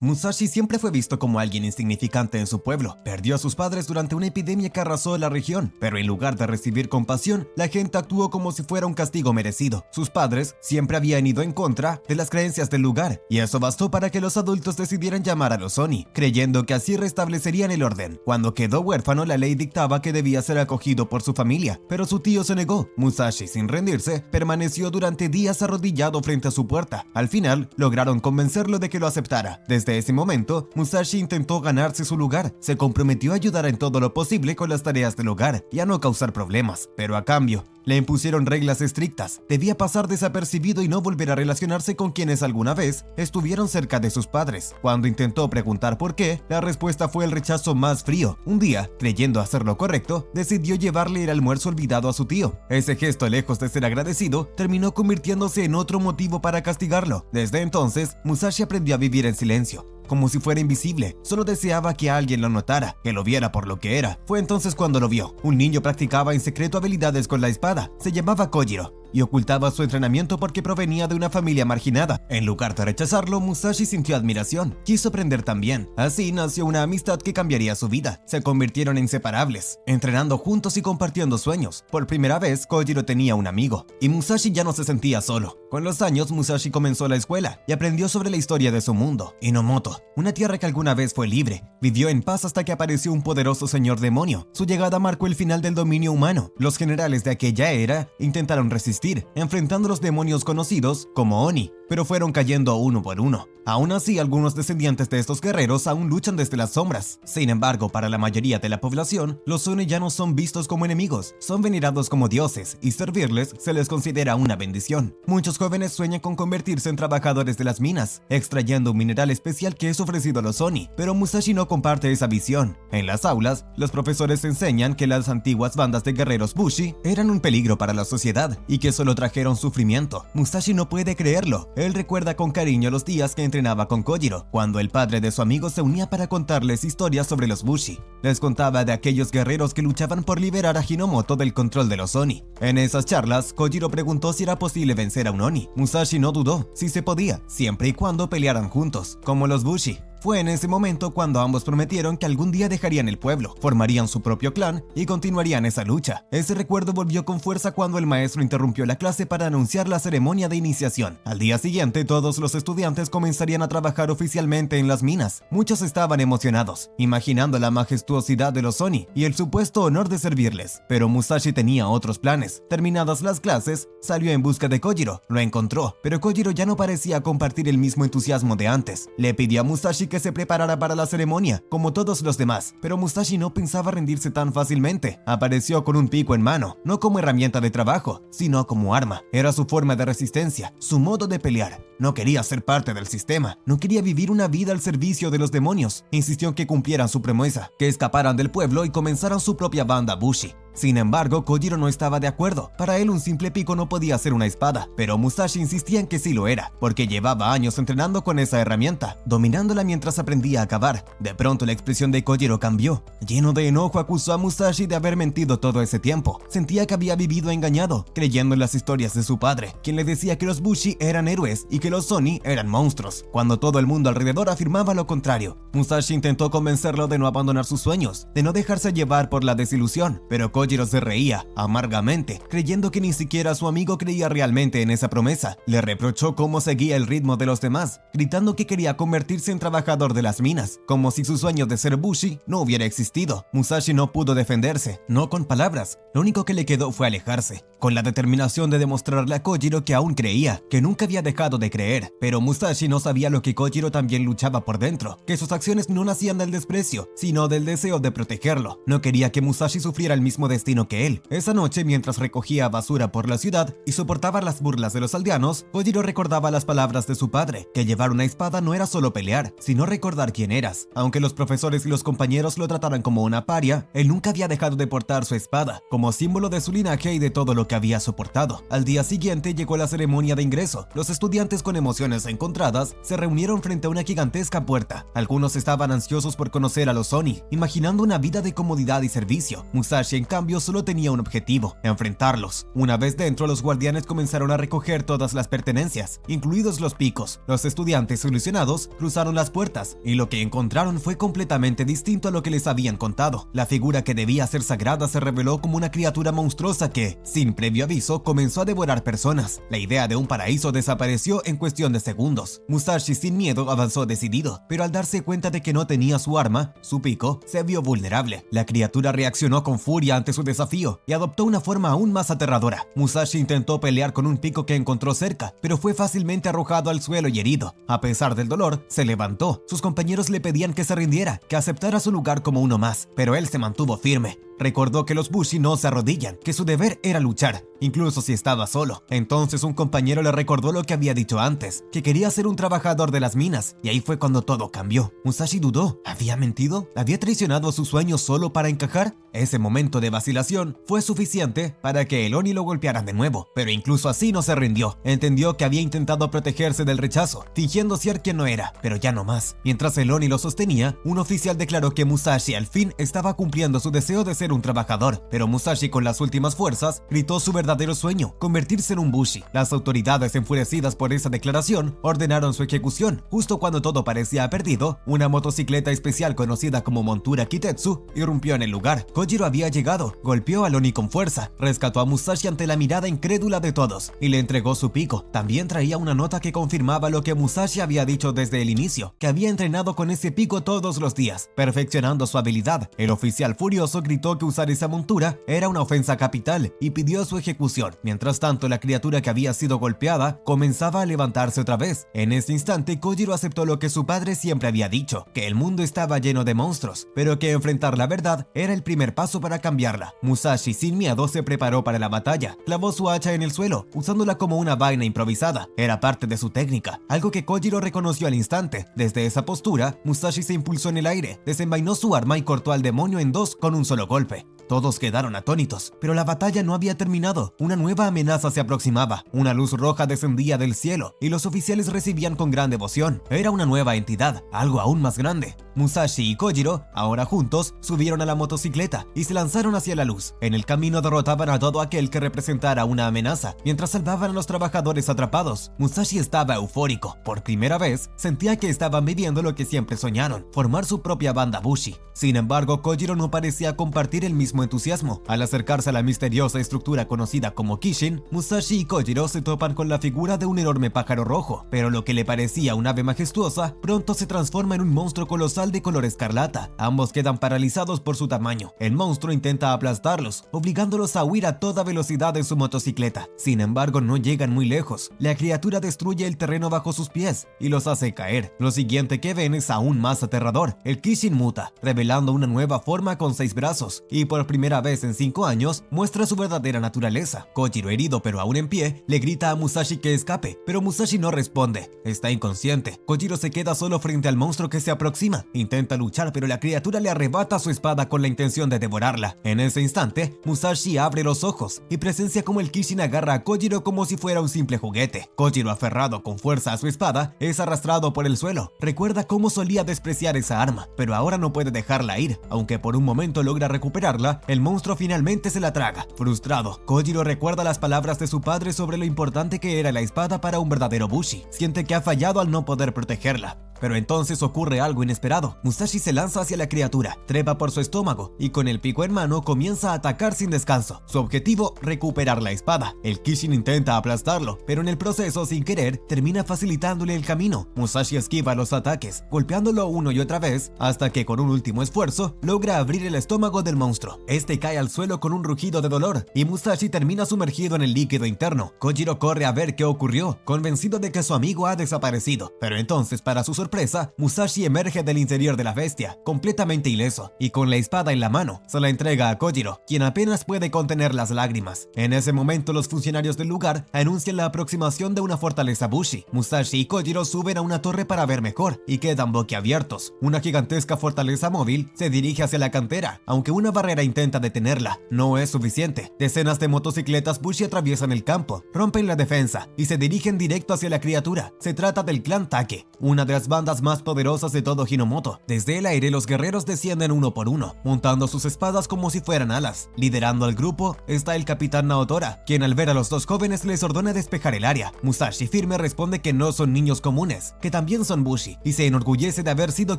Musashi siempre fue visto como alguien insignificante en su pueblo. Perdió a sus padres durante una epidemia que arrasó la región, pero en lugar de recibir compasión, la gente actuó como si fuera un castigo merecido. Sus padres siempre habían ido en contra de las creencias del lugar, y eso bastó para que los adultos decidieran llamar a los Oni, creyendo que así restablecerían el orden. Cuando quedó huérfano, la ley dictaba que debía ser acogido por su familia, pero su tío se negó. Musashi, sin rendirse, permaneció durante días arrodillado frente a su puerta. Al final, lograron convencerlo de que lo aceptara. Desde ese momento, Musashi intentó ganarse su lugar. Se comprometió a ayudar en todo lo posible con las tareas del hogar y a no causar problemas, pero a cambio, le impusieron reglas estrictas. Debía pasar desapercibido y no volver a relacionarse con quienes alguna vez estuvieron cerca de sus padres. Cuando intentó preguntar por qué, la respuesta fue el rechazo más frío. Un día, creyendo hacer lo correcto, decidió llevarle el almuerzo olvidado a su tío. Ese gesto, lejos de ser agradecido, terminó convirtiéndose en otro motivo para castigarlo. Desde entonces, Musashi aprendió a vivir en silencio, como si fuera invisible. Solo deseaba que alguien lo notara, que lo viera por lo que era. Fue entonces cuando lo vio. Un niño practicaba en secreto habilidades con la espada. Se llamaba Kojiro y ocultaba su entrenamiento porque provenía de una familia marginada. En lugar de rechazarlo, Musashi sintió admiración. Quiso aprender también. Así nació una amistad que cambiaría su vida. Se convirtieron en inseparables, entrenando juntos y compartiendo sueños. Por primera vez, Kojiro tenía un amigo, y Musashi ya no se sentía solo. Con los años, Musashi comenzó la escuela y aprendió sobre la historia de su mundo. Inomoto, una tierra que alguna vez fue libre, vivió en paz hasta que apareció un poderoso señor demonio. Su llegada marcó el final del dominio humano. Los generales de aquella era intentaron resistir, enfrentando a los demonios conocidos como Oni, pero fueron cayendo uno por uno. Aún así, algunos descendientes de estos guerreros aún luchan desde las sombras. Sin embargo, para la mayoría de la población, los Oni ya no son vistos como enemigos, son venerados como dioses, y servirles se les considera una bendición. Muchos jóvenes sueñan con convertirse en trabajadores de las minas, extrayendo un mineral especial que es ofrecido a los Oni, pero Musashi no comparte esa visión. En las aulas, los profesores enseñan que las antiguas bandas de guerreros Bushi eran un peligro para la sociedad y que solo trajeron sufrimiento. Musashi no puede creerlo. Él recuerda con cariño los días que entrenaba con Kojiro, cuando el padre de su amigo se unía para contarles historias sobre los Bushi. Les contaba de aquellos guerreros que luchaban por liberar a Hinomoto del control de los Oni. En esas charlas, Kojiro preguntó si era posible vencer a un Oni. Musashi no dudó, sí se podía, siempre y cuando pelearan juntos, como los Bushi. Fue en ese momento cuando ambos prometieron que algún día dejarían el pueblo, formarían su propio clan y continuarían esa lucha. Ese recuerdo volvió con fuerza cuando el maestro interrumpió la clase para anunciar la ceremonia de iniciación. Al día siguiente, todos los estudiantes comenzarían a trabajar oficialmente en las minas. Muchos estaban emocionados, imaginando la majestuosidad de los Oni y el supuesto honor de servirles. Pero Musashi tenía otros planes. Terminadas las clases, salió en busca de Kojiro. Lo encontró, pero Kojiro ya no parecía compartir el mismo entusiasmo de antes. Le pidió a Musashi que se preparara para la ceremonia, como todos los demás, pero Musashi no pensaba rendirse tan fácilmente. Apareció con un pico en mano, no como herramienta de trabajo, sino como arma. Era su forma de resistencia, su modo de pelear. No quería ser parte del sistema, no quería vivir una vida al servicio de los demonios. Insistió en que cumplieran su promesa, que escaparan del pueblo y comenzaran su propia banda Bushi. Sin embargo, Kojiro no estaba de acuerdo. Para él un simple pico no podía ser una espada, pero Musashi insistía en que sí lo era, porque llevaba años entrenando con esa herramienta, dominándola mientras aprendía a cavar. De pronto la expresión de Kojiro cambió. Lleno de enojo, acusó a Musashi de haber mentido todo ese tiempo. Sentía que había vivido engañado, creyendo en las historias de su padre, quien le decía que los Bushi eran héroes y que los Oni eran monstruos, cuando todo el mundo alrededor afirmaba lo contrario. Musashi intentó convencerlo de no abandonar sus sueños, de no dejarse llevar por la desilusión, pero Kojiro se reía amargamente, creyendo que ni siquiera su amigo creía realmente en esa promesa. Le reprochó cómo seguía el ritmo de los demás, gritando que quería convertirse en trabajador de las minas, como si su sueño de ser Bushi no hubiera existido. Musashi no pudo defenderse, no con palabras. Lo único que le quedó fue alejarse, con la determinación de demostrarle a Kojiro que aún creía, que nunca había dejado de creer. Pero Musashi no sabía lo que Kojiro también luchaba por dentro, que sus acciones no nacían del desprecio, sino del deseo de protegerlo. No quería que Musashi sufriera el mismo destino que él. Esa noche, mientras recogía basura por la ciudad y soportaba las burlas de los aldeanos, Kojiro recordaba las palabras de su padre, que llevar una espada no era solo pelear, sino recordar quién eras. Aunque los profesores y los compañeros lo trataran como una paria, él nunca había dejado de portar su espada, como símbolo de su linaje y de todo lo que había soportado. Al día siguiente llegó la ceremonia de ingreso. Los estudiantes, con emociones encontradas, se reunieron frente a una gigantesca puerta. Algunos estaban ansiosos por conocer a los Oni, imaginando una vida de comodidad y servicio. Musashi, en cambio, cambio solo tenía un objetivo: enfrentarlos. Una vez dentro, los guardianes comenzaron a recoger todas las pertenencias, incluidos los picos. Los estudiantes ilusionados cruzaron las puertas y lo que encontraron fue completamente distinto a lo que les habían contado. La figura que debía ser sagrada se reveló como una criatura monstruosa que, sin previo aviso, comenzó a devorar personas. La idea de un paraíso desapareció en cuestión de segundos. Musashi, sin miedo, avanzó decidido, pero al darse cuenta de que no tenía su arma, su pico, se vio vulnerable. La criatura reaccionó con furia ante su desafío y adoptó una forma aún más aterradora. Musashi intentó pelear con un pico que encontró cerca, pero fue fácilmente arrojado al suelo y herido. A pesar del dolor, se levantó. Sus compañeros le pedían que se rindiera, que aceptara su lugar como uno más, pero él se mantuvo firme. Recordó que los Bushi no se arrodillan, que su deber era luchar, incluso si estaba solo. Entonces un compañero le recordó lo que había dicho antes, que quería ser un trabajador de las minas, y ahí fue cuando todo cambió. Musashi dudó. ¿Había mentido? ¿Había traicionado sus sueños solo para encajar? Ese momento de vacilación fue suficiente para que el Oni lo golpearan de nuevo, pero incluso así no se rindió. Entendió que había intentado protegerse del rechazo, fingiendo ser quien no era, pero ya no más. Mientras el Oni lo sostenía, un oficial declaró que Musashi al fin estaba cumpliendo su deseo de ser un trabajador, pero Musashi, con las últimas fuerzas, gritó su verdadero sueño: convertirse en un Bushi. Las autoridades, enfurecidas por esa declaración, ordenaron su ejecución. Justo cuando todo parecía perdido, una motocicleta especial conocida como montura Kitetsu irrumpió en el lugar. Kojiro había llegado, golpeó al Oni con fuerza, rescató a Musashi ante la mirada incrédula de todos y le entregó su pico. También traía una nota que confirmaba lo que Musashi había dicho desde el inicio, que había entrenado con ese pico todos los días, perfeccionando su habilidad. El oficial furioso gritó que usar esa montura era una ofensa capital y pidió su ejecución. Mientras tanto, la criatura que había sido golpeada comenzaba a levantarse otra vez. En ese instante, Kojiro aceptó lo que su padre siempre había dicho, que el mundo estaba lleno de monstruos, pero que enfrentar la verdad era el primer paso para cambiarla. Musashi, sin miedo, se preparó para la batalla. Clavó su hacha en el suelo, usándola como una vaina improvisada. Era parte de su técnica, algo que Kojiro reconoció al instante. Desde esa postura, Musashi se impulsó en el aire, desenvainó su arma y cortó al demonio en dos con un solo golpe. Todos quedaron atónitos, pero la batalla no había terminado. Una nueva amenaza se aproximaba. Una luz roja descendía del cielo y los oficiales recibían con gran devoción. Era una nueva entidad, algo aún más grande. Musashi y Kojiro, ahora juntos, subieron a la motocicleta y se lanzaron hacia la luz. En el camino derrotaban a todo aquel que representara una amenaza, mientras salvaban a los trabajadores atrapados. Musashi estaba eufórico. Por primera vez, sentía que estaban viviendo lo que siempre soñaron: formar su propia banda Bushi. Sin embargo, Kojiro no parecía compartir el mismo entusiasmo. Al acercarse a la misteriosa estructura conocida como Kishin, Musashi y Kojiro se topan con la figura de un enorme pájaro rojo, pero lo que le parecía un ave majestuosa pronto se transforma en un monstruo colosal de color escarlata. Ambos quedan paralizados por su tamaño. El monstruo intenta aplastarlos, obligándolos a huir a toda velocidad en su motocicleta. Sin embargo, no llegan muy lejos. La criatura destruye el terreno bajo sus pies y los hace caer. Lo siguiente que ven es aún más aterrador. El Kishin muta, revelando una nueva forma con 6 brazos, y por primera vez en 5 años muestra su verdadera naturaleza. Kojiro, herido pero aún en pie, le grita a Musashi que escape, pero Musashi no responde. Está inconsciente. Kojiro se queda solo frente al monstruo que se aproxima. Intenta luchar, pero la criatura le arrebata su espada con la intención de devorarla. En ese instante, Musashi abre los ojos y presencia como el Kishin agarra a Kojiro como si fuera un simple juguete. Kojiro, aferrado con fuerza a su espada, es arrastrado por el suelo. Recuerda cómo solía despreciar esa arma, pero ahora no puede dejarla ir. Aunque por un momento logra recuperarla, el monstruo finalmente se la traga. Frustrado, Kojiro recuerda las palabras de su padre sobre lo importante que era la espada para un verdadero Bushi. Siente que ha fallado al no poder protegerla. Pero entonces ocurre algo inesperado. Musashi se lanza hacia la criatura, trepa por su estómago y con el pico en mano comienza a atacar sin descanso. Su objetivo: recuperar la espada. El Kishin intenta aplastarlo, pero en el proceso, sin querer, termina facilitándole el camino. Musashi esquiva los ataques, golpeándolo una y otra vez, hasta que con un último esfuerzo logra abrir el estómago del monstruo. Este cae al suelo con un rugido de dolor y Musashi termina sumergido en el líquido interno. Kojiro corre a ver qué ocurrió, convencido de que su amigo ha desaparecido. Pero entonces, para su sorpresa, Musashi emerge del interior de la bestia, completamente ileso, y con la espada en la mano, se la entrega a Kojiro, quien apenas puede contener las lágrimas. En ese momento, los funcionarios del lugar anuncian la aproximación de una fortaleza Bushi. Musashi y Kojiro suben a una torre para ver mejor, y quedan boquiabiertos. Una gigantesca fortaleza móvil se dirige hacia la cantera, aunque una barrera intenta detenerla. No es suficiente. Decenas de motocicletas Bushi atraviesan el campo, rompen la defensa, y se dirigen directo hacia la criatura. Se trata del clan Take, una de las bandas bandas más poderosas de todo Hinomoto. Desde el aire los guerreros descienden uno por uno, montando sus espadas como si fueran alas. Liderando al grupo está el capitán Naotora, quien al ver a los dos jóvenes les ordena despejar el área. Musashi firme responde que no son niños comunes, que también son Bushi, y se enorgullece de haber sido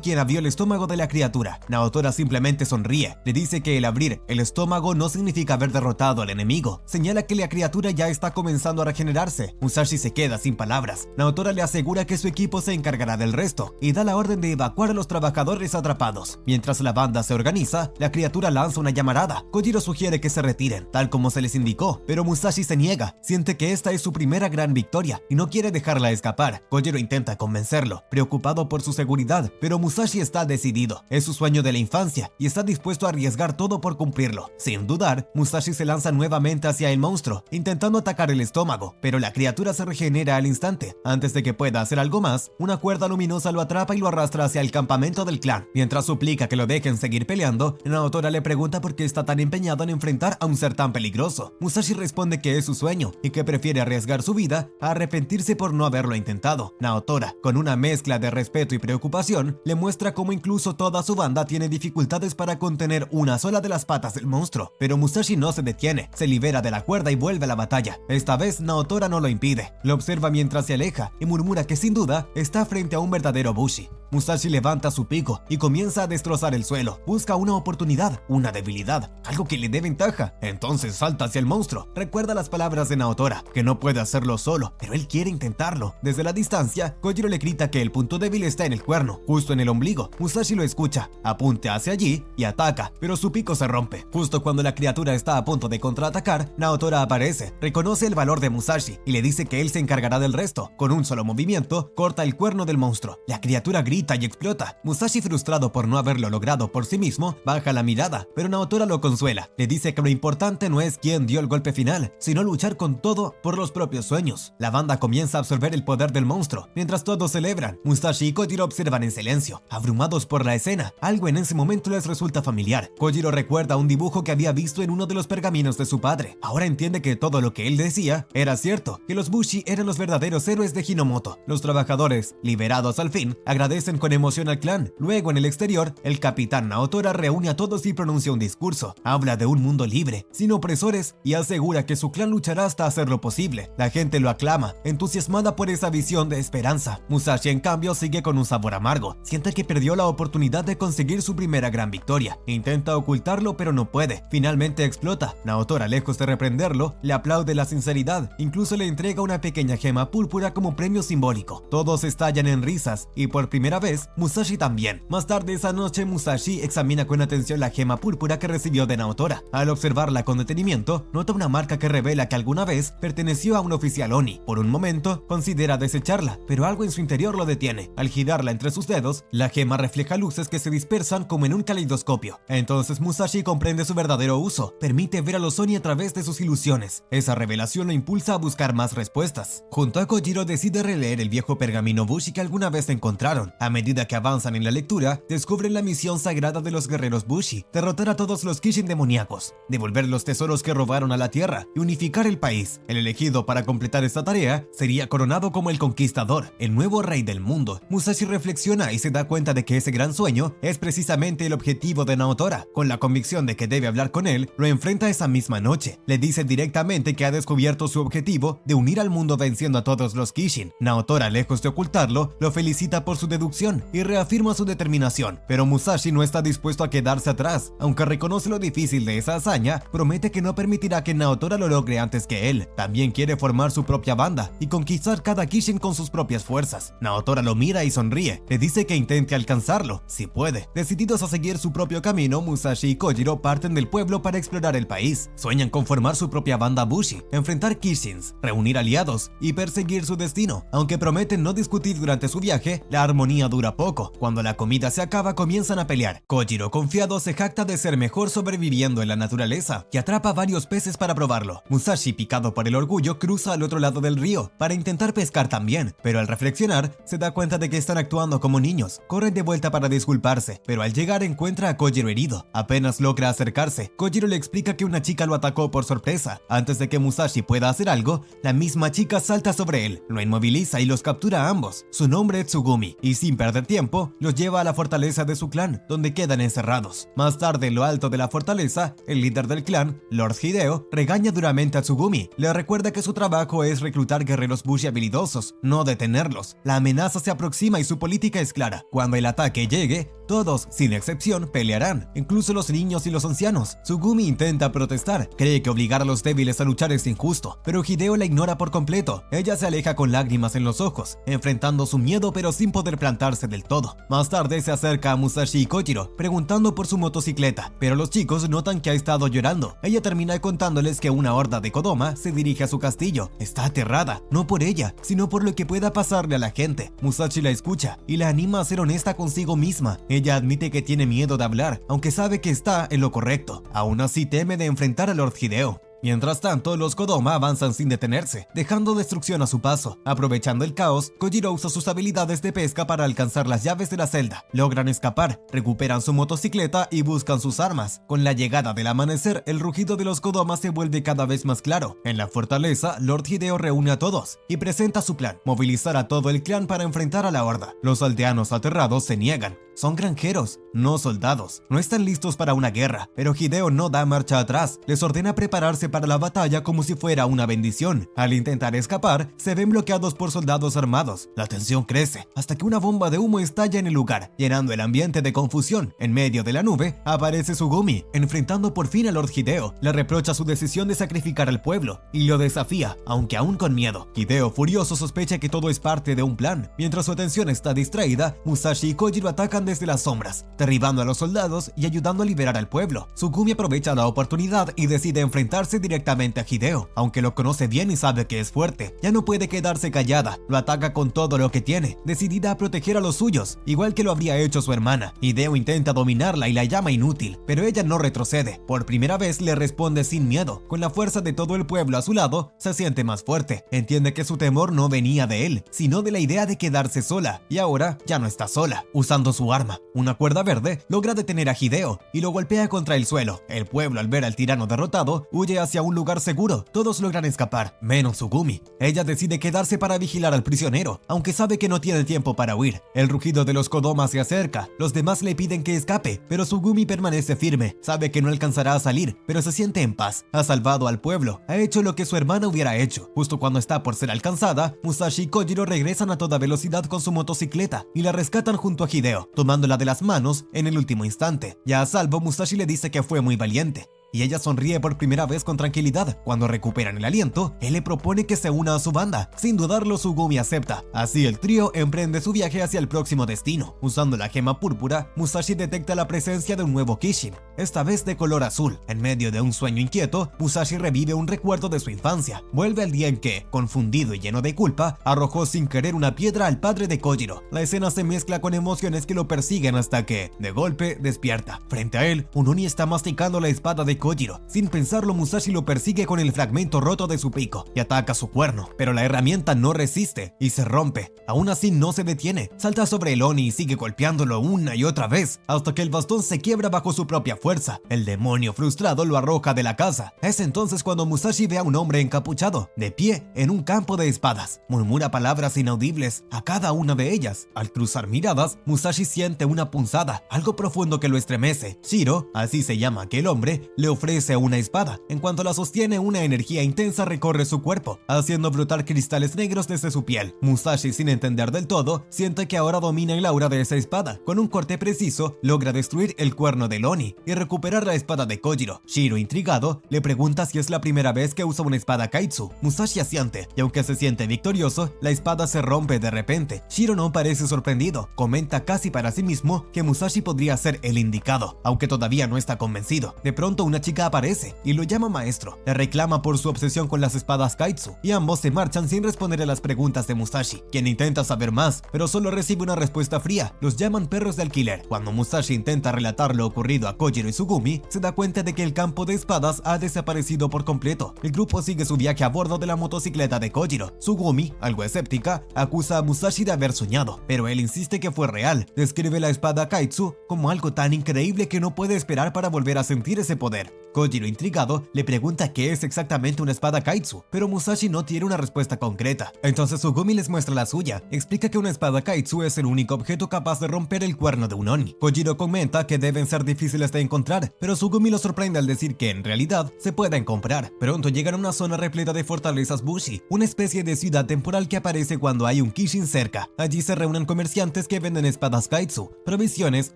quien abrió el estómago de la criatura. Naotora simplemente sonríe, le dice que el abrir el estómago no significa haber derrotado al enemigo. Señala que la criatura ya está comenzando a regenerarse. Musashi se queda sin palabras. Naotora le asegura que su equipo se encargará del resto y da la orden de evacuar a los trabajadores atrapados. Mientras la banda se organiza, la criatura lanza una llamarada. Kojiro sugiere que se retiren, tal como se les indicó, pero Musashi se niega. Siente que esta es su primera gran victoria y no quiere dejarla escapar. Kojiro intenta convencerlo, preocupado por su seguridad, pero Musashi está decidido. Es su sueño de la infancia y está dispuesto a arriesgar todo por cumplirlo. Sin dudar, Musashi se lanza nuevamente hacia el monstruo, intentando atacar el estómago, pero la criatura se regenera al instante. Antes de que pueda hacer algo más, una cuerda luminosa lo atrapa y lo arrastra hacia el campamento del clan. Mientras suplica que lo dejen seguir peleando, Naotora le pregunta por qué está tan empeñado en enfrentar a un ser tan peligroso. Musashi responde que es su sueño y que prefiere arriesgar su vida a arrepentirse por no haberlo intentado. Naotora, con una mezcla de respeto y preocupación, le muestra cómo incluso toda su banda tiene dificultades para contener una sola de las patas del monstruo, pero Musashi no se detiene, se libera de la cuerda y vuelve a la batalla. Esta vez Naotora no lo impide, lo observa mientras se aleja y murmura que sin duda está frente a un verdadero Bushi. Musashi levanta su pico y comienza a destrozar el suelo. Busca una oportunidad, una debilidad, algo que le dé ventaja. Entonces salta hacia el monstruo. Recuerda las palabras de Naotora, que no puede hacerlo solo, pero él quiere intentarlo. Desde la distancia, Kojiro le grita que el punto débil está en el cuerno, justo en el ombligo. Musashi lo escucha, apunta hacia allí y ataca, pero su pico se rompe. Justo cuando la criatura está a punto de contraatacar, Naotora aparece, reconoce el valor de Musashi y le dice que él se encargará del resto. Con un solo movimiento, corta el cuerno del monstruo. La criatura grita y explota. Musashi, frustrado por no haberlo logrado por sí mismo, baja la mirada, pero Naotora lo consuela. Le dice que lo importante no es quién dio el golpe final, sino luchar con todo por los propios sueños. La banda comienza a absorber el poder del monstruo. Mientras todos celebran, Musashi y Kojiro observan en silencio, abrumados por la escena. Algo en ese momento les resulta familiar. Kojiro recuerda un dibujo que había visto en uno de los pergaminos de su padre. Ahora entiende que todo lo que él decía era cierto, que los Bushi eran los verdaderos héroes de Hinomoto. Los trabajadores, liberados al fin, agradecen con emoción al clan. Luego, en el exterior, el capitán Naotora reúne a todos y pronuncia un discurso. Habla de un mundo libre, sin opresores, y asegura que su clan luchará hasta hacerlo posible. La gente lo aclama, entusiasmada por esa visión de esperanza. Musashi, en cambio, sigue con un sabor amargo. Siente que perdió la oportunidad de conseguir su primera gran victoria. Intenta ocultarlo, pero no puede. Finalmente explota. Naotora, lejos de reprenderlo, le aplaude la sinceridad. Incluso le entrega una pequeña gema púrpura como premio simbólico. Todos estallan en risas, y por primera vez, Musashi también. Más tarde esa noche, Musashi examina con atención la gema púrpura que recibió de Naotora. Al observarla con detenimiento, nota una marca que revela que alguna vez perteneció a un oficial Oni. Por un momento, considera desecharla, pero algo en su interior lo detiene. Al girarla entre sus dedos, la gema refleja luces que se dispersan como en un caleidoscopio. Entonces Musashi comprende su verdadero uso. Permite ver a los Oni a través de sus ilusiones. Esa revelación lo impulsa a buscar más respuestas. Junto a Kojiro decide releer el viejo pergamino Bushi que alguna vez encontraron. A medida que avanzan en la lectura, descubren la misión sagrada de los guerreros Bushi: derrotar a todos los Kishin demoníacos, devolver los tesoros que robaron a la tierra y unificar el país. El elegido para completar esta tarea sería coronado como el conquistador, el nuevo rey del mundo. Musashi reflexiona y se da cuenta de que ese gran sueño es precisamente el objetivo de Naotora. Con la convicción de que debe hablar con él, lo enfrenta esa misma noche. Le dice directamente que ha descubierto su objetivo de unir al mundo venciendo a todos los Kishin. Naotora, lejos de ocultarlo, lo felicita por su deducción y reafirma su determinación, pero Musashi no está dispuesto a quedarse atrás. Aunque reconoce lo difícil de esa hazaña, promete que no permitirá que Naotora lo logre antes que él. También quiere formar su propia banda y conquistar cada Kishin con sus propias fuerzas. Naotora lo mira y sonríe, le dice que intente alcanzarlo, si puede. Decididos a seguir su propio camino, Musashi y Kojiro parten del pueblo para explorar el país. Sueñan con formar su propia banda Bushi, enfrentar Kishins, reunir aliados y perseguir su destino. Aunque prometen no discutir durante su viaje, la armonía dura poco. Cuando la comida se acaba, comienzan a pelear. Kojiro, confiado, se jacta de ser mejor sobreviviendo en la naturaleza y atrapa varios peces para probarlo. Musashi, picado por el orgullo, cruza al otro lado del río para intentar pescar también, pero al reflexionar, se da cuenta de que están actuando como niños. Corren de vuelta para disculparse, pero al llegar encuentra a Kojiro herido. Apenas logra acercarse, Kojiro le explica que una chica lo atacó por sorpresa. Antes de que Musashi pueda hacer algo, la misma chica salta sobre él, lo inmoviliza y los captura a ambos. Su nombre es Tsugumi, y si Sin perder tiempo, los lleva a la fortaleza de su clan, donde quedan encerrados. Más tarde, en lo alto de la fortaleza, el líder del clan, Lord Hideo, regaña duramente a Tsugumi. Le recuerda que su trabajo es reclutar guerreros Bushi habilidosos, no detenerlos. La amenaza se aproxima y su política es clara. Cuando el ataque llegue, todos, sin excepción, pelearán, incluso los niños y los ancianos. Tsugumi intenta protestar, cree que obligar a los débiles a luchar es injusto, pero Hideo la ignora por completo. Ella se aleja con lágrimas en los ojos, enfrentando su miedo pero sin poder plantarse del todo. Más tarde se acerca a Musashi y Kojiro, preguntando por su motocicleta, pero los chicos notan que ha estado llorando. Ella termina contándoles que una horda de Kodama se dirige a su castillo. Está aterrada, no por ella, sino por lo que pueda pasarle a la gente. Musashi la escucha y la anima a ser honesta consigo misma. Ella admite que tiene miedo de hablar, aunque sabe que está en lo correcto. Aún así teme de enfrentar a Lord Hideo. Mientras tanto, los Kodama avanzan sin detenerse, dejando destrucción a su paso. Aprovechando el caos, Kojiro usa sus habilidades de pesca para alcanzar las llaves de la celda. Logran escapar, recuperan su motocicleta y buscan sus armas. Con la llegada del amanecer, el rugido de los Kodama se vuelve cada vez más claro. En la fortaleza, Lord Hideo reúne a todos y presenta su plan: movilizar a todo el clan para enfrentar a la horda. Los aldeanos aterrados se niegan. Son granjeros, no soldados. No están listos para una guerra, pero Hideo no da marcha atrás. Les ordena prepararse para la batalla como si fuera una bendición. Al intentar escapar, se ven bloqueados por soldados armados. La tensión crece, hasta que una bomba de humo estalla en el lugar, llenando el ambiente de confusión. En medio de la nube, aparece Tsugumi, enfrentando por fin a Lord Hideo. Le reprocha su decisión de sacrificar al pueblo, y lo desafía, aunque aún con miedo. Hideo, furioso, sospecha que todo es parte de un plan. Mientras su atención está distraída, Musashi y Kojiro atacan desde las sombras, derribando a los soldados y ayudando a liberar al pueblo. Tsugumi aprovecha la oportunidad y decide enfrentarse directamente a Hideo. Aunque lo conoce bien y sabe que es fuerte, ya no puede quedarse callada. Lo ataca con todo lo que tiene, decidida a proteger a los suyos, igual que lo habría hecho su hermana. Hideo intenta dominarla y la llama inútil, pero ella no retrocede. Por primera vez le responde sin miedo. Con la fuerza de todo el pueblo a su lado, se siente más fuerte. Entiende que su temor no venía de él, sino de la idea de quedarse sola, y ahora ya no está sola. Usando su arma, una cuerda verde, logra detener a Hideo y lo golpea contra el suelo. El pueblo, al ver al tirano derrotado, huye hacia un lugar seguro. Todos logran escapar, menos Tsugumi. Ella decide quedarse para vigilar al prisionero, aunque sabe que no tiene tiempo para huir. El rugido de los Kodama se acerca. Los demás le piden que escape, pero Tsugumi permanece firme. Sabe que no alcanzará a salir, pero se siente en paz. Ha salvado al pueblo. Ha hecho lo que su hermana hubiera hecho. Justo cuando está por ser alcanzada, Musashi y Kojiro regresan a toda velocidad con su motocicleta y la rescatan junto a Hideo, tomándola de las manos en el último instante. Ya a salvo, Musashi le dice que fue muy valiente, y ella sonríe por primera vez con tranquilidad. Cuando recuperan el aliento, él le propone que se una a su banda. Sin dudarlo, Tsugumi acepta. Así el trío emprende su viaje hacia el próximo destino. Usando la gema púrpura, Musashi detecta la presencia de un nuevo Kishin, esta vez de color azul. En medio de un sueño inquieto, Musashi revive un recuerdo de su infancia. Vuelve al día en que, confundido y lleno de culpa, arrojó sin querer una piedra al padre de Kojiro. La escena se mezcla con emociones que lo persiguen hasta que, de golpe, despierta. Frente a él, un Oni está masticando la espada de Kojiro. Sin pensarlo, Musashi lo persigue con el fragmento roto de su pico y ataca su cuerno, pero la herramienta no resiste y se rompe. Aún así no se detiene, salta sobre el Oni y sigue golpeándolo una y otra vez, hasta que el bastón se quiebra bajo su propia fuerza. El demonio frustrado lo arroja de la casa. Es entonces cuando Musashi ve a un hombre encapuchado, de pie en un campo de espadas. Murmura palabras inaudibles a cada una de ellas. Al cruzar miradas, Musashi siente una punzada, algo profundo que lo estremece. Shiro, así se llama aquel hombre, le ofrece una espada. En cuanto la sostiene, una energía intensa recorre su cuerpo, haciendo brotar cristales negros desde su piel. Musashi, sin entender del todo, siente que ahora domina el aura de esa espada. Con un corte preciso, logra destruir el cuerno del Oni y recuperar la espada de Kojiro. Shiro, intrigado, le pregunta si es la primera vez que usa una espada Kaitsu. Musashi asiente, y aunque se siente victorioso, la espada se rompe de repente. Shiro no parece sorprendido, comenta casi para sí mismo que Musashi podría ser el indicado, aunque todavía no está convencido. De pronto una chica aparece y lo llama maestro. Le reclama por su obsesión con las espadas Kaitsu, y ambos se marchan sin responder a las preguntas de Musashi, quien intenta saber más, pero solo recibe una respuesta fría. Los llaman perros de alquiler. Cuando Musashi intenta relatar lo ocurrido a Kojiro y Tsugumi, se da cuenta de que el campo de espadas ha desaparecido por completo. El grupo sigue su viaje a bordo de la motocicleta de Kojiro. Tsugumi, algo escéptica, acusa a Musashi de haber soñado, pero él insiste que fue real. Describe la espada Kaitsu como algo tan increíble que no puede esperar para volver a sentir ese poder. Kojiro, intrigado, le pregunta qué es exactamente una espada Kaitsu, pero Musashi no tiene una respuesta concreta. Entonces Tsugumi les muestra la suya, explica que una espada Kaitsu es el único objeto capaz de romper el cuerno de un Oni. Kojiro comenta que deben ser difíciles de encontrar, pero Tsugumi lo sorprende al decir que en realidad se pueden comprar. Pronto llegan a una zona repleta de fortalezas Bushi, una especie de ciudad temporal que aparece cuando hay un Kishin cerca. Allí se reúnen comerciantes que venden espadas Kaitsu, provisiones,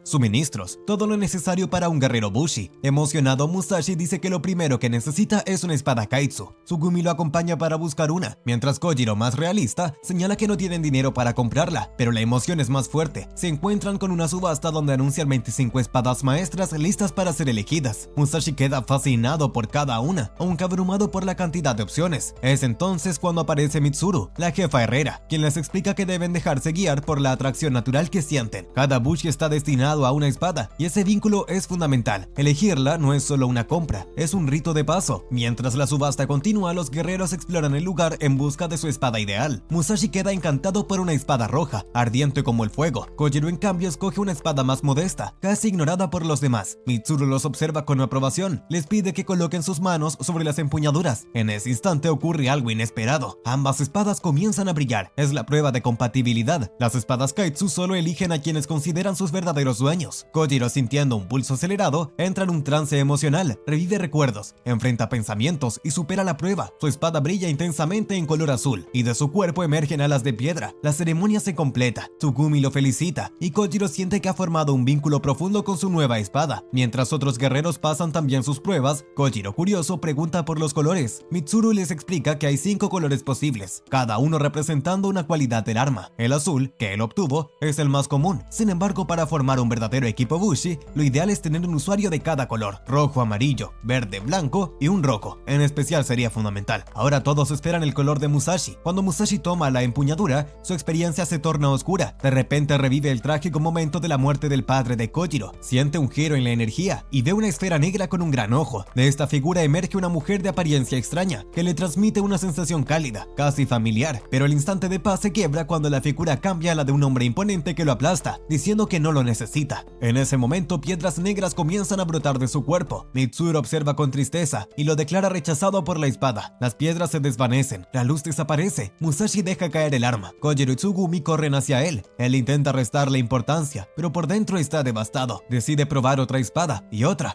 suministros, todo lo necesario para un guerrero Bushi. Emocionado, Musashi dice que lo primero que necesita es una espada Kaitsu. Tsugumi lo acompaña para buscar una, mientras Kojiro, más realista, señala que no tienen dinero para comprarla, pero la emoción es más fuerte. Se encuentran con una subasta donde anuncian 25 espadas maestras listas para ser elegidas. Musashi queda fascinado por cada una, aunque abrumado por la cantidad de opciones. Es entonces cuando aparece Mitsuru, la jefa herrera, quien les explica que deben dejarse guiar por la atracción natural que sienten. Cada Bushi está destinado a una espada, y ese vínculo es fundamental. Elegirla no es solo una compra, es un rito de paso. Mientras la subasta continúa, los guerreros exploran el lugar en busca de su espada ideal. Musashi queda encantado por una espada roja, ardiente como el fuego. Kojiro, en cambio, escoge una espada más modesta, casi ignorada por los demás. Mitsuru los observa con aprobación, les pide que coloquen sus manos sobre las empuñaduras. En ese instante ocurre algo inesperado. Ambas espadas comienzan a brillar. Es la prueba de compatibilidad. Las espadas Kaitsu solo eligen a quienes consideran sus verdaderos dueños. Kojiro, sintiendo un pulso acelerado, entra en un trance emocional, revive recuerdos, enfrenta pensamientos y supera la prueba. Su espada brilla intensamente en color azul, y de su cuerpo emergen alas de piedra. La ceremonia se completa. Tsugumi lo felicita, y Kojiro siente que ha formado un vínculo profundo con su nueva espada. Mientras otros guerreros pasan también sus pruebas, Kojiro, curioso, pregunta por los colores. Mitsuru les explica que hay 5 colores posibles, cada uno representando una cualidad del arma. El azul, que él obtuvo, es el más común. Sin embargo, para formar un verdadero equipo Bushi, lo ideal es tener un usuario de cada color: rojo, amarillo, verde, blanco y un rojo. En especial sería fundamental. Ahora todos esperan el color de Musashi. Cuando Musashi toma la empuñadura, su experiencia se torna oscura. De repente revive el trágico momento de la muerte del padre de Kojiro. Siente un giro en la energía y ve una esfera negra con un gran ojo. De esta figura emerge una mujer de apariencia extraña, que le transmite una sensación cálida, casi familiar, pero el instante de paz se quiebra cuando la figura cambia a la de un hombre imponente que lo aplasta, diciendo que no lo necesita. En ese momento, piedras negras comienzan a brotar de su cuerpo. Mitsuru observa con tristeza y lo declara rechazado por la espada. Las piedras se desvanecen, la luz desaparece. Musashi deja caer el arma. Kojiro y Tsugumi corren hacia él. Él intenta restarle importancia, pero por dentro está devastado. Decide probar otra espada, y otra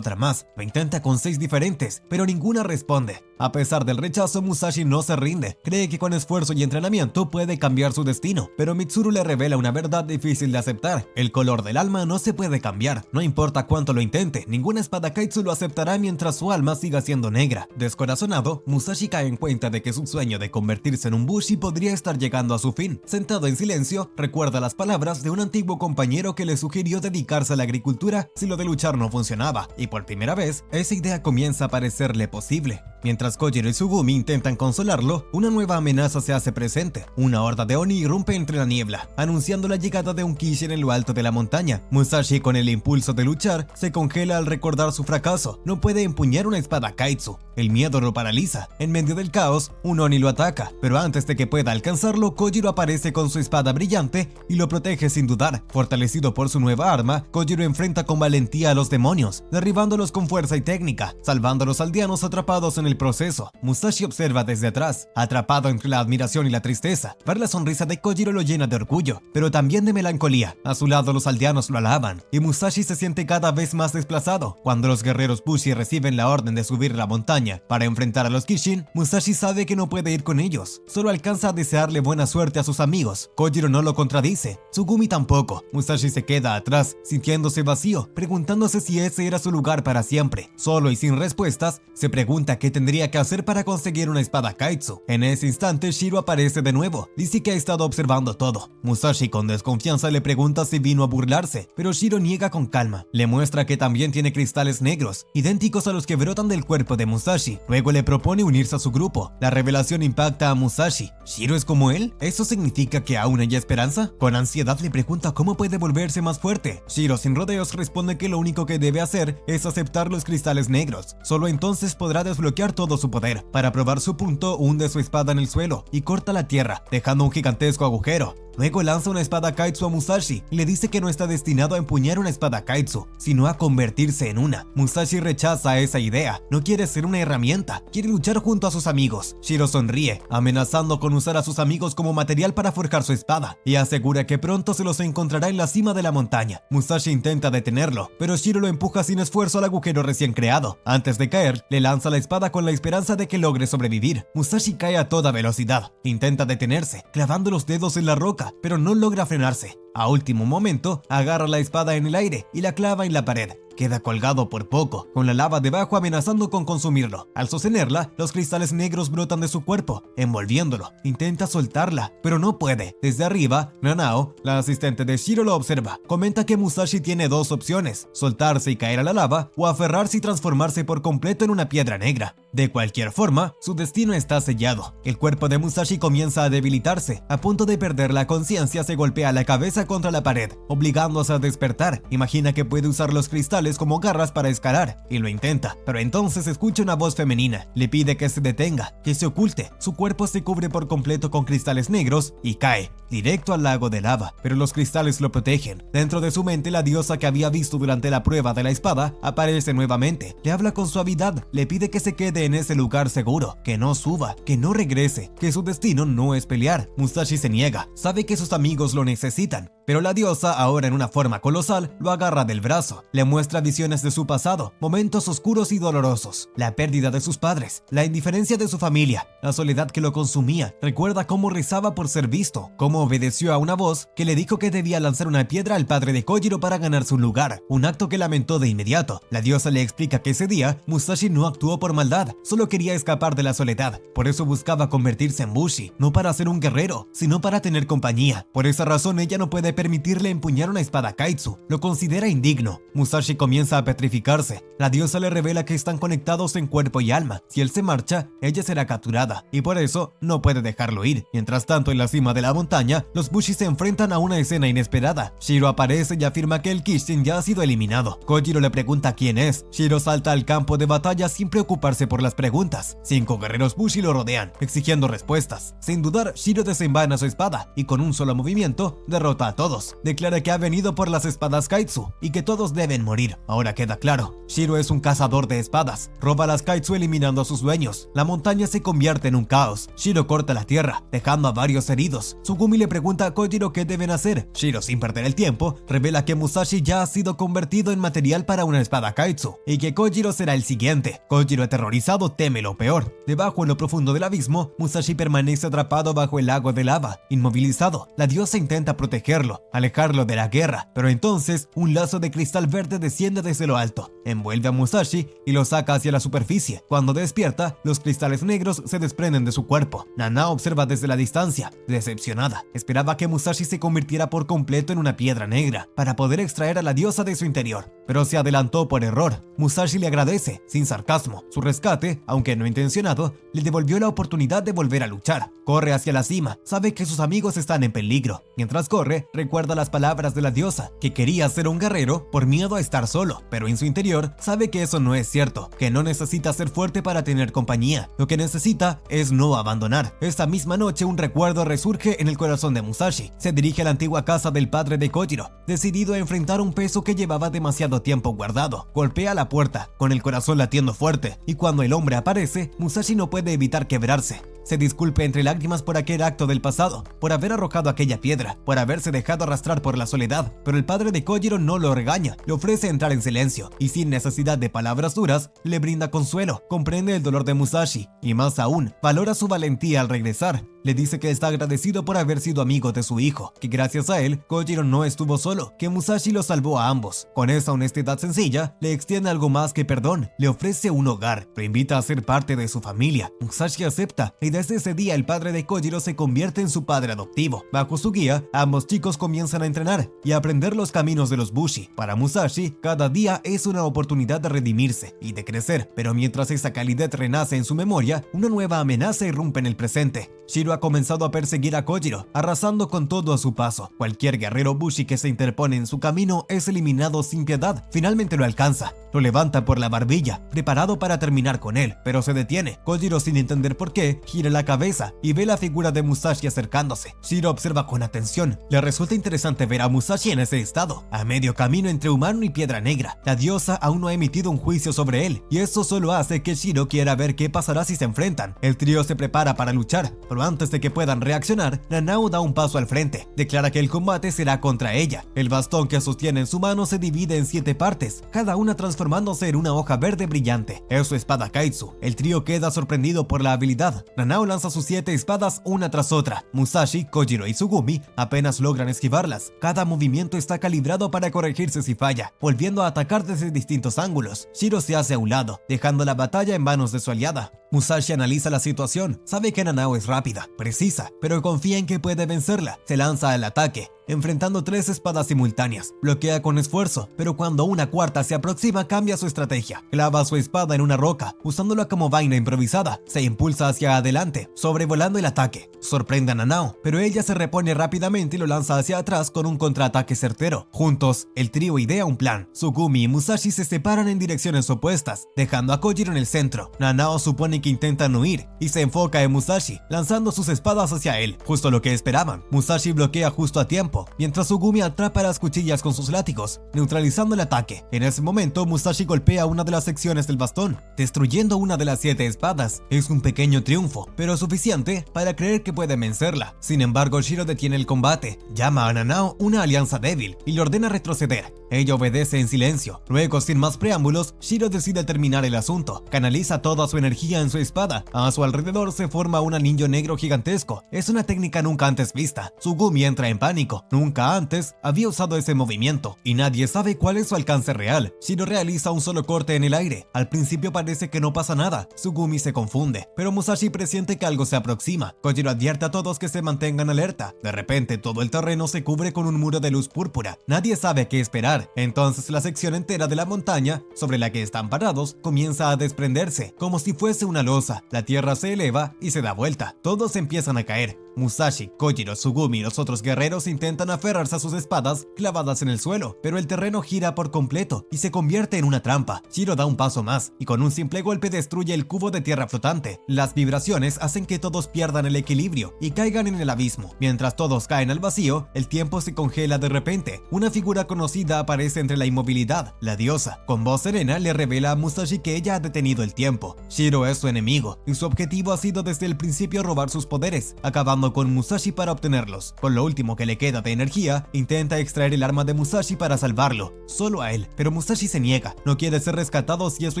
más. Lo intenta con 6 diferentes, pero ninguna responde. A pesar del rechazo, Musashi no se rinde. Cree que con esfuerzo y entrenamiento puede cambiar su destino, pero Mitsuru le revela una verdad difícil de aceptar. El color del alma no se puede cambiar. No importa cuánto lo intente, ninguna espada Kaitsu lo aceptará mientras su alma siga siendo negra. Descorazonado, Musashi cae en cuenta de que su sueño de convertirse en un Bushi podría estar llegando a su fin. Sentado en silencio, recuerda las palabras de un antiguo compañero que le sugirió dedicarse a la agricultura si lo de luchar no funcionaba, y por primera vez, esa idea comienza a parecerle posible. Mientras Kojiro y Tsugumi intentan consolarlo, una nueva amenaza se hace presente. Una horda de Oni irrumpe entre la niebla, anunciando la llegada de un Kishin en lo alto de la montaña. Musashi, con el impulso de luchar, se congela al recordar su fracaso. No puede empuñar una espada Kaitsu. El miedo lo paraliza. En medio del caos, un Oni lo ataca, pero antes de que pueda alcanzarlo, Kojiro aparece con su espada brillante y lo protege sin dudar. Fortalecido por su nueva arma, Kojiro enfrenta con valentía a los demonios, derribándolos con fuerza y técnica, salvando a los aldeanos atrapados en el proceso. Musashi observa desde atrás, atrapado entre la admiración y la tristeza. Ver la sonrisa de Kojiro lo llena de orgullo, pero también de melancolía. A su lado, los aldeanos lo alaban, y Musashi se siente cada vez más desplazado. Cuando los guerreros Bushi reciben la orden de subir la montaña para enfrentar a los Kishin, Musashi sabe que no puede ir con ellos. Solo alcanza a desearle buena suerte a sus amigos. Kojiro no lo contradice, Tsugumi tampoco. Musashi se queda atrás, sintiéndose vacío, preguntándose si ese era su lugar para siempre. Solo y sin respuestas, se pregunta qué tendría que hacer para conseguir una espada Kaitsu. En ese instante, Shiro aparece de nuevo. Dice que ha estado observando todo. Musashi, con desconfianza, le pregunta si vino a burlarse, pero Shiro niega con calma. Le muestra que también tiene cristales negros, idénticos a los que brotan del cuerpo de Musashi. Luego le propone unirse a su grupo. La revelación impacta a Musashi. ¿Shiro es como él? ¿Eso significa que aún hay esperanza? Con ansiedad le pregunta cómo puede volverse más fuerte. Shiro, sin rodeos, responde que lo único que debe hacer es aceptar los cristales negros. Solo entonces podrá desbloquear desarrollar todo su poder. Para probar su punto, hunde su espada en el suelo y corta la tierra, dejando un gigantesco agujero. Luego lanza una espada Kaitsu a Musashi y le dice que no está destinado a empuñar una espada Kaitsu, sino a convertirse en una. Musashi rechaza esa idea, no quiere ser una herramienta, quiere luchar junto a sus amigos. Shiro sonríe, amenazando con usar a sus amigos como material para forjar su espada, y asegura que pronto se los encontrará en la cima de la montaña. Musashi intenta detenerlo, pero Shiro lo empuja sin esfuerzo al agujero recién creado. Antes de caer, le lanza la espada con la esperanza de que logre sobrevivir. Musashi cae a toda velocidad, intenta detenerse, clavando los dedos en la roca, pero no logra frenarse. A último momento, agarra la espada en el aire y la clava en la pared. Queda colgado por poco, con la lava debajo amenazando con consumirlo. Al sostenerla, los cristales negros brotan de su cuerpo, envolviéndolo. Intenta soltarla, pero no puede. Desde arriba, Nanao, la asistente de Shiro, lo observa. Comenta que Musashi tiene dos opciones: soltarse y caer a la lava, o aferrarse y transformarse por completo en una piedra negra. De cualquier forma, su destino está sellado. El cuerpo de Musashi comienza a debilitarse. A punto de perder la conciencia, se golpea la cabeza contra la pared, obligándose a despertar. Imagina que puede usar los cristales como garras para escalar, y lo intenta, pero entonces escucha una voz femenina. Le pide que se detenga, que se oculte. Su cuerpo se cubre por completo con cristales negros y cae directo al lago de lava, pero los cristales lo protegen. Dentro de su mente, la diosa que había visto durante la prueba de la espada aparece nuevamente. Le habla con suavidad, le pide que se quede en ese lugar seguro, que no suba, que no regrese, que su destino no es pelear. Musashi se niega, sabe que sus amigos lo necesitan, pero la diosa, ahora en una forma colosal, lo agarra del brazo. Le muestra visiones de su pasado, momentos oscuros y dolorosos, la pérdida de sus padres, la indiferencia de su familia, la soledad que lo consumía. Recuerda cómo rezaba por ser visto, cómo obedeció a una voz que le dijo que debía lanzar una piedra al padre de Kojiro para ganarse un lugar, un acto que lamentó de inmediato. La diosa le explica que ese día Musashi no actuó por maldad, solo quería escapar de la soledad. Por eso buscaba convertirse en Bushi, no para ser un guerrero, sino para tener compañía. Por esa razón ella no puede permitirle empuñar una espada Kaitsu, lo considera indigno. Musashi comienza a petrificarse. La diosa le revela que están conectados en cuerpo y alma. Si él se marcha, ella será capturada, y por eso no puede dejarlo ir. Mientras tanto, en la cima de la montaña, los Bushi se enfrentan a una escena inesperada. Shiro aparece y afirma que el Kishin ya ha sido eliminado. Kojiro le pregunta quién es. Shiro salta al campo de batalla sin preocuparse por las preguntas. 5 guerreros Bushi lo rodean, exigiendo respuestas. Sin dudar, Shiro desenvaina su espada y con un solo movimiento derrota a todos. Declara que ha venido por las espadas Kaitsu y que todos deben morir. Ahora queda claro, Shiro es un cazador de espadas. Roba las Kaitsu eliminando a sus dueños. La montaña se convierte en un caos. Shiro corta la tierra, dejando a varios heridos. Tsugumi le pregunta a Kojiro qué deben hacer. Shiro, sin perder el tiempo, revela que Musashi ya ha sido convertido en material para una espada Kaitsu y que Kojiro será el siguiente. Kojiro, aterrorizado, teme lo peor. Debajo, en lo profundo del abismo, Musashi permanece atrapado bajo el lago de lava, inmovilizado. La diosa intenta protegerlo, alejarlo de la guerra, pero entonces un lazo de cristal verde desciende desde lo alto, envuelve a Musashi y lo saca hacia la superficie. Cuando despierta, los cristales negros se desprenden de su cuerpo. Nana observa desde la distancia, decepcionada. Esperaba que Musashi se convirtiera por completo en una piedra negra para poder extraer a la diosa de su interior, pero se adelantó por error. Musashi le agradece, sin sarcasmo. Su rescate, aunque no intencionado, le devolvió la oportunidad de volver a luchar. Corre hacia la cima, sabe que sus amigos están en peligro. Mientras corre, recuerda las palabras de la diosa, que quería ser un guerrero por miedo a estar solo, pero en su interior sabe que eso no es cierto, que no necesita ser fuerte para tener compañía. Lo que necesita es no abandonar. Esta misma noche, un recuerdo resurge en el corazón de Musashi. Se dirige a la antigua casa del padre de Kojiro, decidido a enfrentar un peso que llevaba demasiado tiempo guardado. Golpea la puerta, con el corazón latiendo fuerte, y cuando el hombre aparece, Musashi no puede evitar quebrarse. Se disculpa entre lágrimas por aquel acto del pasado, por haber arrojado aquella piedra, por haberse dejado arrastrar por la soledad, pero el padre de Kojiro no lo regaña, le ofrece entrar en silencio, y sin necesidad de palabras duras, le brinda consuelo, comprende el dolor de Musashi, y más aún, valora su valentía al regresar. Le dice que está agradecido por haber sido amigo de su hijo, que gracias a él, Kojiro no estuvo solo, que Musashi lo salvó a ambos. Con esa honestidad sencilla, le extiende algo más que perdón, le ofrece un hogar, lo invita a ser parte de su familia. Musashi acepta, y desde ese día el padre de Kojiro se convierte en su padre adoptivo. Bajo su guía, ambos chicos comienzan a entrenar y a aprender los caminos de los Bushi. Para Musashi, cada día es una oportunidad de redimirse y de crecer, pero mientras esa calidez renace en su memoria, una nueva amenaza irrumpe en el presente. Shiro ha comenzado a perseguir a Kojiro, arrasando con todo a su paso. Cualquier guerrero Bushi que se interpone en su camino es eliminado sin piedad. Finalmente lo alcanza, lo levanta por la barbilla, preparado para terminar con él, pero se detiene. Kojiro, sin entender por qué, gira la cabeza y ve la figura de Musashi acercándose. Shiro observa con atención. Le resulta interesante ver a Musashi en ese estado, a medio camino entre humano y piedra negra. La diosa aún no ha emitido un juicio sobre él, y eso solo hace que Shiro quiera ver qué pasará si se enfrentan. El trío se prepara para luchar, pero antes de que puedan reaccionar, Nanao da un paso al frente. Declara que el combate será contra ella. El bastón que sostiene en su mano se divide en 7 partes, cada una transformándose en una hoja verde brillante. Es su espada Kaitsu. El trío queda sorprendido por la habilidad. Nanao lanza sus 7 espadas una tras otra. Musashi, Kojiro y Tsugumi apenas logran esquivarlas. Cada movimiento está calibrado para corregirse si falla, volviendo a atacar desde distintos ángulos. Shiro se hace a un lado, dejando la batalla en manos de su aliada. Musashi analiza la situación, sabe que Nanao es rápida, precisa, pero confía en que puede vencerla. Se lanza al ataque, enfrentando 3 espadas simultáneas. Bloquea con esfuerzo, pero cuando una cuarta se aproxima cambia su estrategia. Clava su espada en una roca, usándola como vaina improvisada. Se impulsa hacia adelante, sobrevolando el ataque. Sorprende a Nanao, pero ella se repone rápidamente y lo lanza hacia atrás con un contraataque certero. Juntos, el trío idea un plan. Tsugumi y Musashi se separan en direcciones opuestas, dejando a Kojiro en el centro. Nanao supone que intentan huir y se enfoca en Musashi, lanzando sus espadas hacia él, justo lo que esperaban. Musashi bloquea justo a tiempo, mientras Tsugumi atrapa las cuchillas con sus látigos, neutralizando el ataque. En ese momento, Musashi golpea una de las secciones del bastón, destruyendo una de las 7 espadas. Es un pequeño triunfo, pero suficiente para creer que puede vencerla. Sin embargo, Shiro detiene el combate, llama a Nanao una alianza débil y le ordena retroceder. Ella obedece en silencio. Luego, sin más preámbulos, Shiro decide terminar el asunto. Canaliza toda su energía en su espada. A su alrededor se forma un anillo negro gigantesco. Es una técnica nunca antes vista. Tsugumi entra en pánico. Nunca antes había usado ese movimiento, y nadie sabe cuál es su alcance real. Shiro realiza un solo corte en el aire. Al principio parece que no pasa nada. Tsugumi se confunde, pero Musashi presiente que algo se aproxima. Kojiro advierte a todos que se mantengan alerta. De repente, todo el terreno se cubre con un muro de luz púrpura. Nadie sabe qué esperar. Entonces la sección entera de la montaña, sobre la que están parados, comienza a desprenderse, como si fuese una losa. La tierra se eleva y se da vuelta. Todos empiezan a caer. Musashi, Kojiro, Tsugumi y los otros guerreros intentan aferrarse a sus espadas clavadas en el suelo, pero el terreno gira por completo y se convierte en una trampa. Shiro da un paso más y con un simple golpe destruye el cubo de tierra flotante. Las vibraciones hacen que todos pierdan el equilibrio y caigan en el abismo. Mientras todos caen al vacío, el tiempo se congela de repente. Una figura conocida aparece entre la inmovilidad. La diosa, con voz serena, le revela a Musashi que ella ha detenido el tiempo. Shiro es su enemigo y su objetivo ha sido desde el principio robar sus poderes, acabando con Musashi para obtenerlos. Con lo último que le queda de energía, intenta extraer el arma de Musashi para salvarlo, solo a él, pero Musashi se niega. No quiere ser rescatado si eso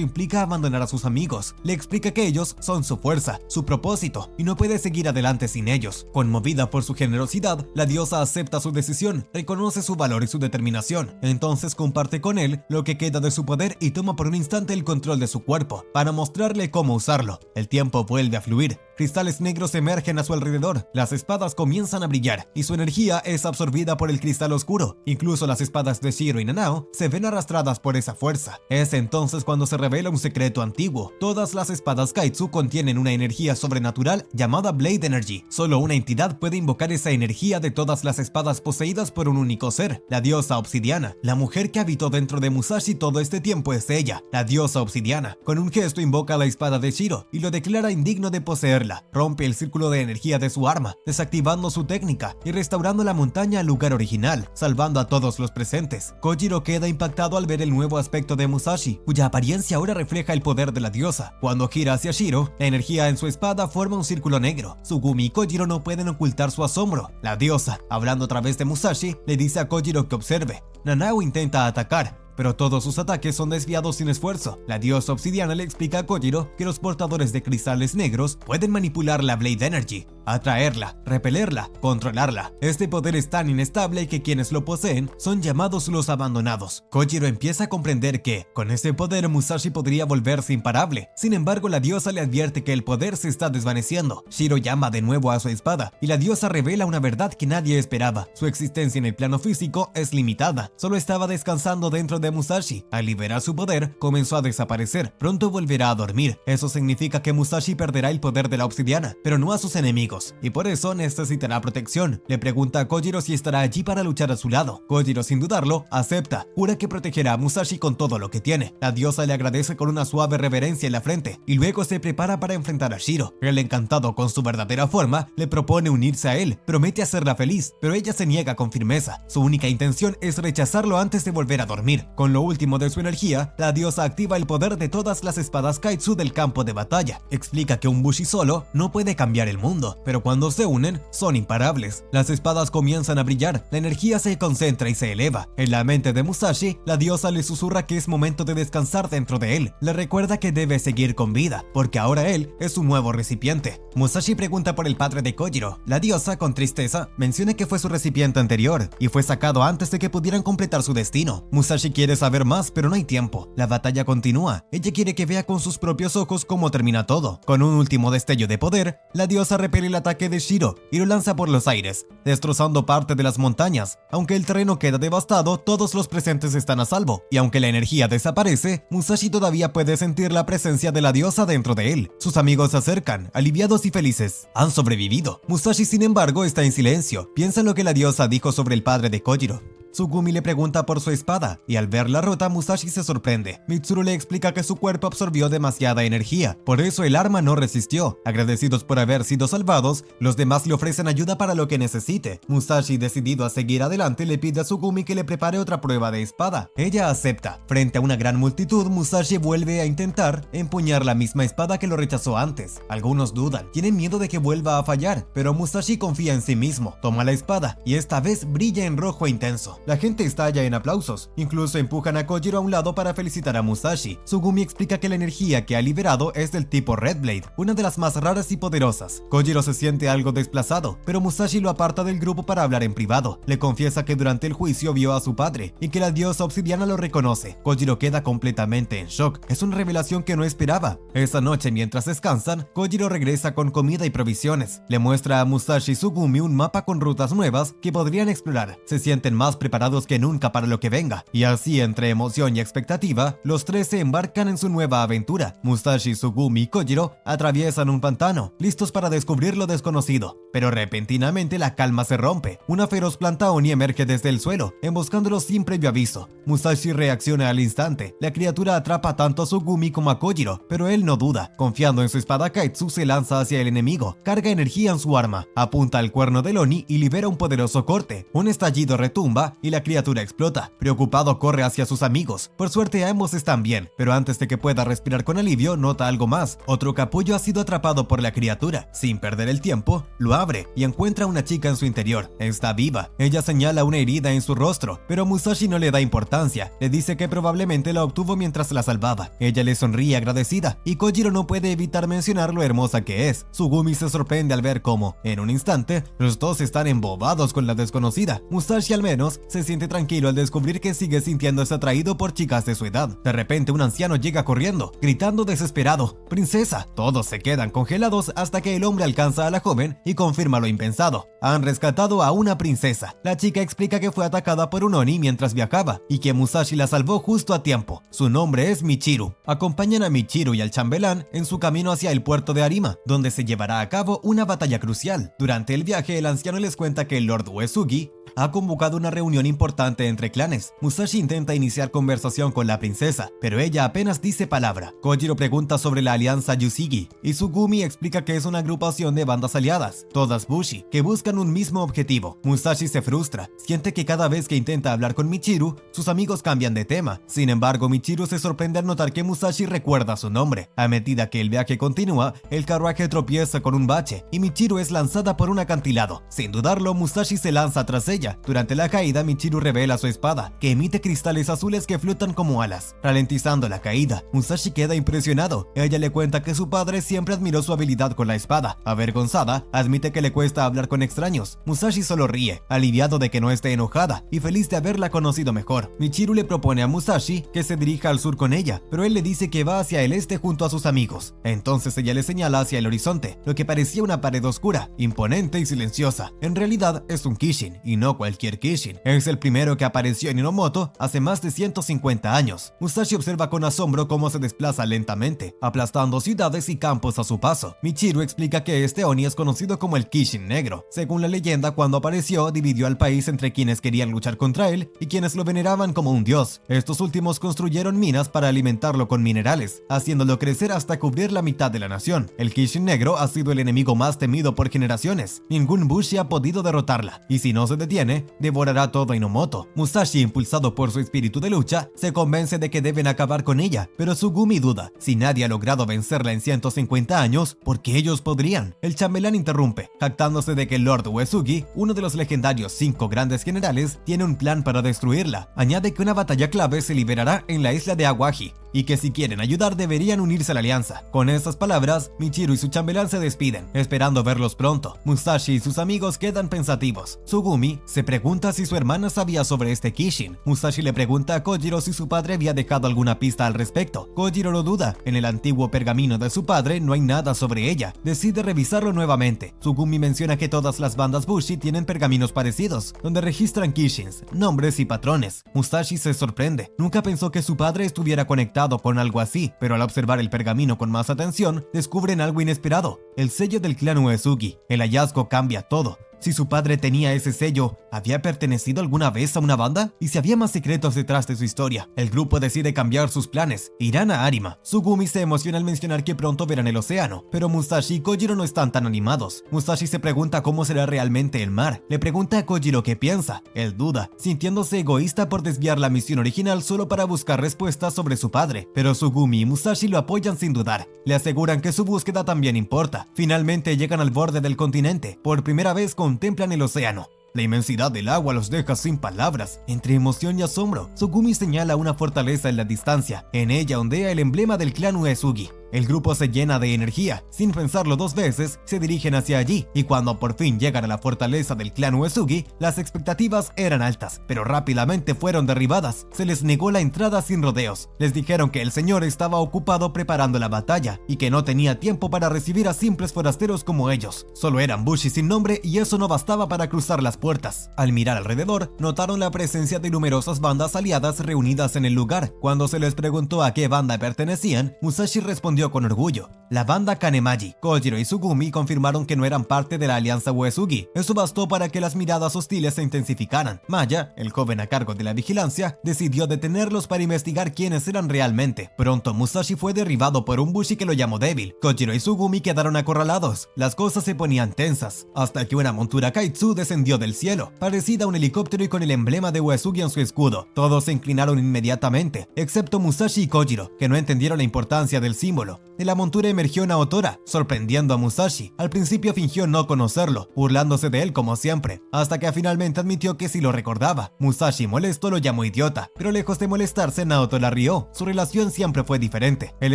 implica abandonar a sus amigos. Le explica que ellos son su fuerza, su propósito, y no puede seguir adelante sin ellos. Conmovida por su generosidad, la diosa acepta su decisión, reconoce su valor y su determinación. Entonces comparte con él lo que queda de su poder y toma por un instante el control de su cuerpo, para mostrarle cómo usarlo. El tiempo vuelve a fluir. Cristales negros emergen a su alrededor. Las espadas comienzan a brillar y su energía es absorbida por el cristal oscuro. Incluso las espadas de Shiro y Nanao se ven arrastradas por esa fuerza. Es entonces cuando se revela un secreto antiguo. Todas las espadas Kaitsu contienen una energía sobrenatural llamada Blade Energy. Solo una entidad puede invocar esa energía de todas las espadas poseídas por un único ser, la diosa obsidiana. La mujer que habitó dentro de Musashi todo este tiempo es ella, la diosa obsidiana. Con un gesto invoca la espada de Shiro y lo declara indigno de poseerla. Rompe el círculo de energía de su arma, desactivando su técnica y restaurando la montaña al lugar original, salvando a todos los presentes. Kojiro queda impactado al ver el nuevo aspecto de Musashi, cuya apariencia ahora refleja el poder de la diosa. Cuando gira hacia Shiro, la energía en su espada forma un círculo negro. Tsugumi y Kojiro no pueden ocultar su asombro. La diosa, hablando a través de Musashi, le dice a Kojiro que observe. Nanao intenta atacar, pero todos sus ataques son desviados sin esfuerzo. La diosa obsidiana le explica a Kojiro que los portadores de cristales negros pueden manipular la Blade Energy, atraerla, repelerla, controlarla. Este poder es tan inestable que quienes lo poseen son llamados los abandonados. Kojiro empieza a comprender que, con ese poder, Musashi podría volverse imparable. Sin embargo, la diosa le advierte que el poder se está desvaneciendo. Shiro llama de nuevo a su espada, y la diosa revela una verdad que nadie esperaba. Su existencia en el plano físico es limitada. Solo estaba descansando dentro de Musashi. Al liberar su poder, comenzó a desaparecer. Pronto volverá a dormir. Eso significa que Musashi perderá el poder de la obsidiana, pero no a sus enemigos. hijos, y por eso necesitará protección. Le pregunta a Kojiro si estará allí para luchar a su lado. Kojiro, sin dudarlo, acepta. Jura que protegerá a Musashi con todo lo que tiene. La diosa le agradece con una suave reverencia en la frente, y luego se prepara para enfrentar a Shiro. El encantado con su verdadera forma, le propone unirse a él, promete hacerla feliz, pero ella se niega con firmeza. Su única intención es rechazarlo antes de volver a dormir. Con lo último de su energía, la diosa activa el poder de todas las espadas Kaitsu del campo de batalla. Explica que un Bushi solo no puede cambiar el mundo, pero cuando se unen, son imparables. Las espadas comienzan a brillar, la energía se concentra y se eleva. En la mente de Musashi, la diosa le susurra que es momento de descansar dentro de él. Le recuerda que debe seguir con vida, porque ahora él es un nuevo recipiente. Musashi pregunta por el padre de Kojiro. La diosa, con tristeza, menciona que fue su recipiente anterior y fue sacado antes de que pudieran completar su destino. Musashi quiere saber más, pero no hay tiempo. La batalla continúa. Ella quiere que vea con sus propios ojos cómo termina todo. Con un último destello de poder, la diosa repele el ataque de Shiro y lo lanza por los aires, destrozando parte de las montañas. Aunque el terreno queda devastado, todos los presentes están a salvo, y aunque la energía desaparece, Musashi todavía puede sentir la presencia de la diosa dentro de él. Sus amigos se acercan, aliviados y felices. Han sobrevivido. Musashi, sin embargo, está en silencio. Piensa en lo que la diosa dijo sobre el padre de Kojiro. Tsugumi le pregunta por su espada, y al verla rota, Musashi se sorprende. Mitsuru le explica que su cuerpo absorbió demasiada energía, por eso el arma no resistió. Agradecidos por haber sido salvados, los demás le ofrecen ayuda para lo que necesite. Musashi, decidido a seguir adelante, le pide a Tsugumi que le prepare otra prueba de espada. Ella acepta. Frente a una gran multitud, Musashi vuelve a intentar empuñar la misma espada que lo rechazó antes. Algunos dudan, tienen miedo de que vuelva a fallar, pero Musashi confía en sí mismo. Toma la espada, y esta vez brilla en rojo intenso. La gente estalla en aplausos, incluso empujan a Kojiro a un lado para felicitar a Musashi. Tsugumi explica que la energía que ha liberado es del tipo Red Blade, una de las más raras y poderosas. Kojiro se siente algo desplazado, pero Musashi lo aparta del grupo para hablar en privado. Le confiesa que durante el juicio vio a su padre y que la diosa obsidiana lo reconoce. Kojiro queda completamente en shock. Es una revelación que no esperaba. Esa noche, mientras descansan, Kojiro regresa con comida y provisiones. Le muestra a Musashi y Tsugumi un mapa con rutas nuevas que podrían explorar. Se sienten más preparados que nunca para lo que venga, y así, entre emoción y expectativa, los tres se embarcan en su nueva aventura. Musashi, Tsugumi y Kojiro atraviesan un pantano, listos para descubrir lo desconocido, pero repentinamente la calma se rompe. Una feroz planta Oni emerge desde el suelo, emboscándolos sin previo aviso. Musashi reacciona al instante. La criatura atrapa tanto a Tsugumi como a Kojiro, pero él no duda. Confiando en su espada Kaitsu, se lanza hacia el enemigo, carga energía en su arma, apunta al cuerno del Oni y libera un poderoso corte. Un estallido retumba y la criatura explota. Preocupado, corre hacia sus amigos. Por suerte, ambos están bien, pero antes de que pueda respirar con alivio, nota algo más. Otro capullo ha sido atrapado por la criatura. Sin perder el tiempo, lo abre y encuentra a una chica en su interior. Está viva. Ella señala una herida en su rostro, pero Musashi no le da importancia. Le dice que probablemente la obtuvo mientras la salvaba. Ella le sonríe agradecida, y Kojiro no puede evitar mencionar lo hermosa que es. Tsugumi se sorprende al ver cómo, en un instante, los dos están embobados con la desconocida. Musashi, al menos, se siente tranquilo al descubrir que sigue sintiéndose atraído por chicas de su edad. De repente, un anciano llega corriendo, gritando desesperado: ¡Princesa! Todos se quedan congelados hasta que el hombre alcanza a la joven y confirma lo impensado. Han rescatado a una princesa. La chica explica que fue atacada por un Oni mientras viajaba y que Musashi la salvó justo a tiempo. Su nombre es Michiru. Acompañan a Michiru y al chambelán en su camino hacia el puerto de Arima, donde se llevará a cabo una batalla crucial. Durante el viaje, el anciano les cuenta que el Lord Uesugi ha convocado una reunión importante entre clanes. Musashi intenta iniciar conversación con la princesa, pero ella apenas dice palabra. Kojiro pregunta sobre la alianza Yushigi, y Tsugumi explica que es una agrupación de bandas aliadas, todas Bushi, que buscan un mismo objetivo. Musashi se frustra, siente que cada vez que intenta hablar con Michiru, sus amigos cambian de tema. Sin embargo, Michiru se sorprende al notar que Musashi recuerda su nombre. A medida que el viaje continúa, el carruaje tropieza con un bache, y Michiru es lanzada por un acantilado. Sin dudarlo, Musashi se lanza tras ella. Durante la caída, Michiru revela su espada, que emite cristales azules que flotan como alas, ralentizando la caída. Musashi queda impresionado. Ella le cuenta que su padre siempre admiró su habilidad con la espada. Avergonzada, admite que le cuesta hablar con extraños. Musashi solo ríe, aliviado de que no esté enojada y feliz de haberla conocido mejor. Michiru le propone a Musashi que se dirija al sur con ella, pero él le dice que va hacia el este junto a sus amigos. Entonces ella le señala hacia el horizonte, lo que parecía una pared oscura, imponente y silenciosa. En realidad es un Kishin y no no cualquier Kishin. Es el primero que apareció en Inomoto hace más de 150 años. Musashi observa con asombro cómo se desplaza lentamente, aplastando ciudades y campos a su paso. Michiru explica que este Oni es conocido como el Kishin Negro. Según la leyenda, cuando apareció, dividió al país entre quienes querían luchar contra él y quienes lo veneraban como un dios. Estos últimos construyeron minas para alimentarlo con minerales, haciéndolo crecer hasta cubrir la mitad de la nación. El Kishin Negro ha sido el enemigo más temido por generaciones. Ningún Bushi ha podido derrotarla, y si no se detiene, devorará todo Inomoto. Musashi, impulsado por su espíritu de lucha, se convence de que deben acabar con ella, pero Tsugumi duda. Si nadie ha logrado vencerla en 150 años, ¿por qué ellos podrían? El chambelán interrumpe, jactándose de que Lord Uesugi, uno de los legendarios 5 grandes generales, tiene un plan para destruirla. Añade que una batalla clave se liberará en la isla de Awaji, y que si quieren ayudar deberían unirse a la alianza. Con estas palabras, Michiru y su chambelán se despiden, esperando verlos pronto. Musashi y sus amigos quedan pensativos. Tsugumi se pregunta si su hermana sabía sobre este Kishin. Musashi le pregunta a Kojiro si su padre había dejado alguna pista al respecto. Kojiro lo duda. En el antiguo pergamino de su padre no hay nada sobre ella. Decide revisarlo nuevamente. Tsugumi menciona que todas las bandas Bushi tienen pergaminos parecidos, donde registran Kishins, nombres y patrones. Musashi se sorprende. Nunca pensó que su padre estuviera conectado con algo así, pero al observar el pergamino con más atención, descubren algo inesperado: el sello del clan Uesugi. El hallazgo cambia todo. Si su padre tenía ese sello, ¿había pertenecido alguna vez a una banda? ¿Y si había más secretos detrás de su historia? El grupo decide cambiar sus planes. Irán a Arima. Tsugumi se emociona al mencionar que pronto verán el océano, pero Musashi y Kojiro no están tan animados. Musashi se pregunta cómo será realmente el mar. Le pregunta a Kojiro qué piensa. Él duda, sintiéndose egoísta por desviar la misión original solo para buscar respuestas sobre su padre. Pero Tsugumi y Musashi lo apoyan sin dudar. Le aseguran que su búsqueda también importa. Finalmente llegan al borde del continente. Por primera vez contemplan el océano. La inmensidad del agua los deja sin palabras. Entre emoción y asombro, Tsugumi señala una fortaleza en la distancia. En ella ondea el emblema del clan Uesugi. El grupo se llena de energía. Sin pensarlo 2 veces, se dirigen hacia allí, y cuando por fin llegan a la fortaleza del clan Uesugi, las expectativas eran altas, pero rápidamente fueron derribadas. Se les negó la entrada sin rodeos. Les dijeron que el señor estaba ocupado preparando la batalla, y que no tenía tiempo para recibir a simples forasteros como ellos. Solo eran Bushi sin nombre, y eso no bastaba para cruzar las puertas. Al mirar alrededor, notaron la presencia de numerosas bandas aliadas reunidas en el lugar. Cuando se les preguntó a qué banda pertenecían, Musashi respondió con orgullo: la banda Kanemaji. Kojiro y Tsugumi confirmaron que no eran parte de la alianza Uesugi. Eso bastó para que las miradas hostiles se intensificaran. Maya, el joven a cargo de la vigilancia, decidió detenerlos para investigar quiénes eran realmente. Pronto Musashi fue derribado por un Bushi que lo llamó débil. Kojiro y Tsugumi quedaron acorralados. Las cosas se ponían tensas, hasta que una montura Kaitsu descendió del cielo, parecida a un helicóptero y con el emblema de Uesugi en su escudo. Todos se inclinaron inmediatamente, excepto Musashi y Kojiro, que no entendieron la importancia del símbolo. De la montura emergió Naotora, sorprendiendo a Musashi. Al principio fingió no conocerlo, burlándose de él como siempre, hasta que finalmente admitió que sí lo recordaba. Musashi, molesto, lo llamó idiota, pero lejos de molestarse, Naotora rió. Su relación siempre fue diferente. El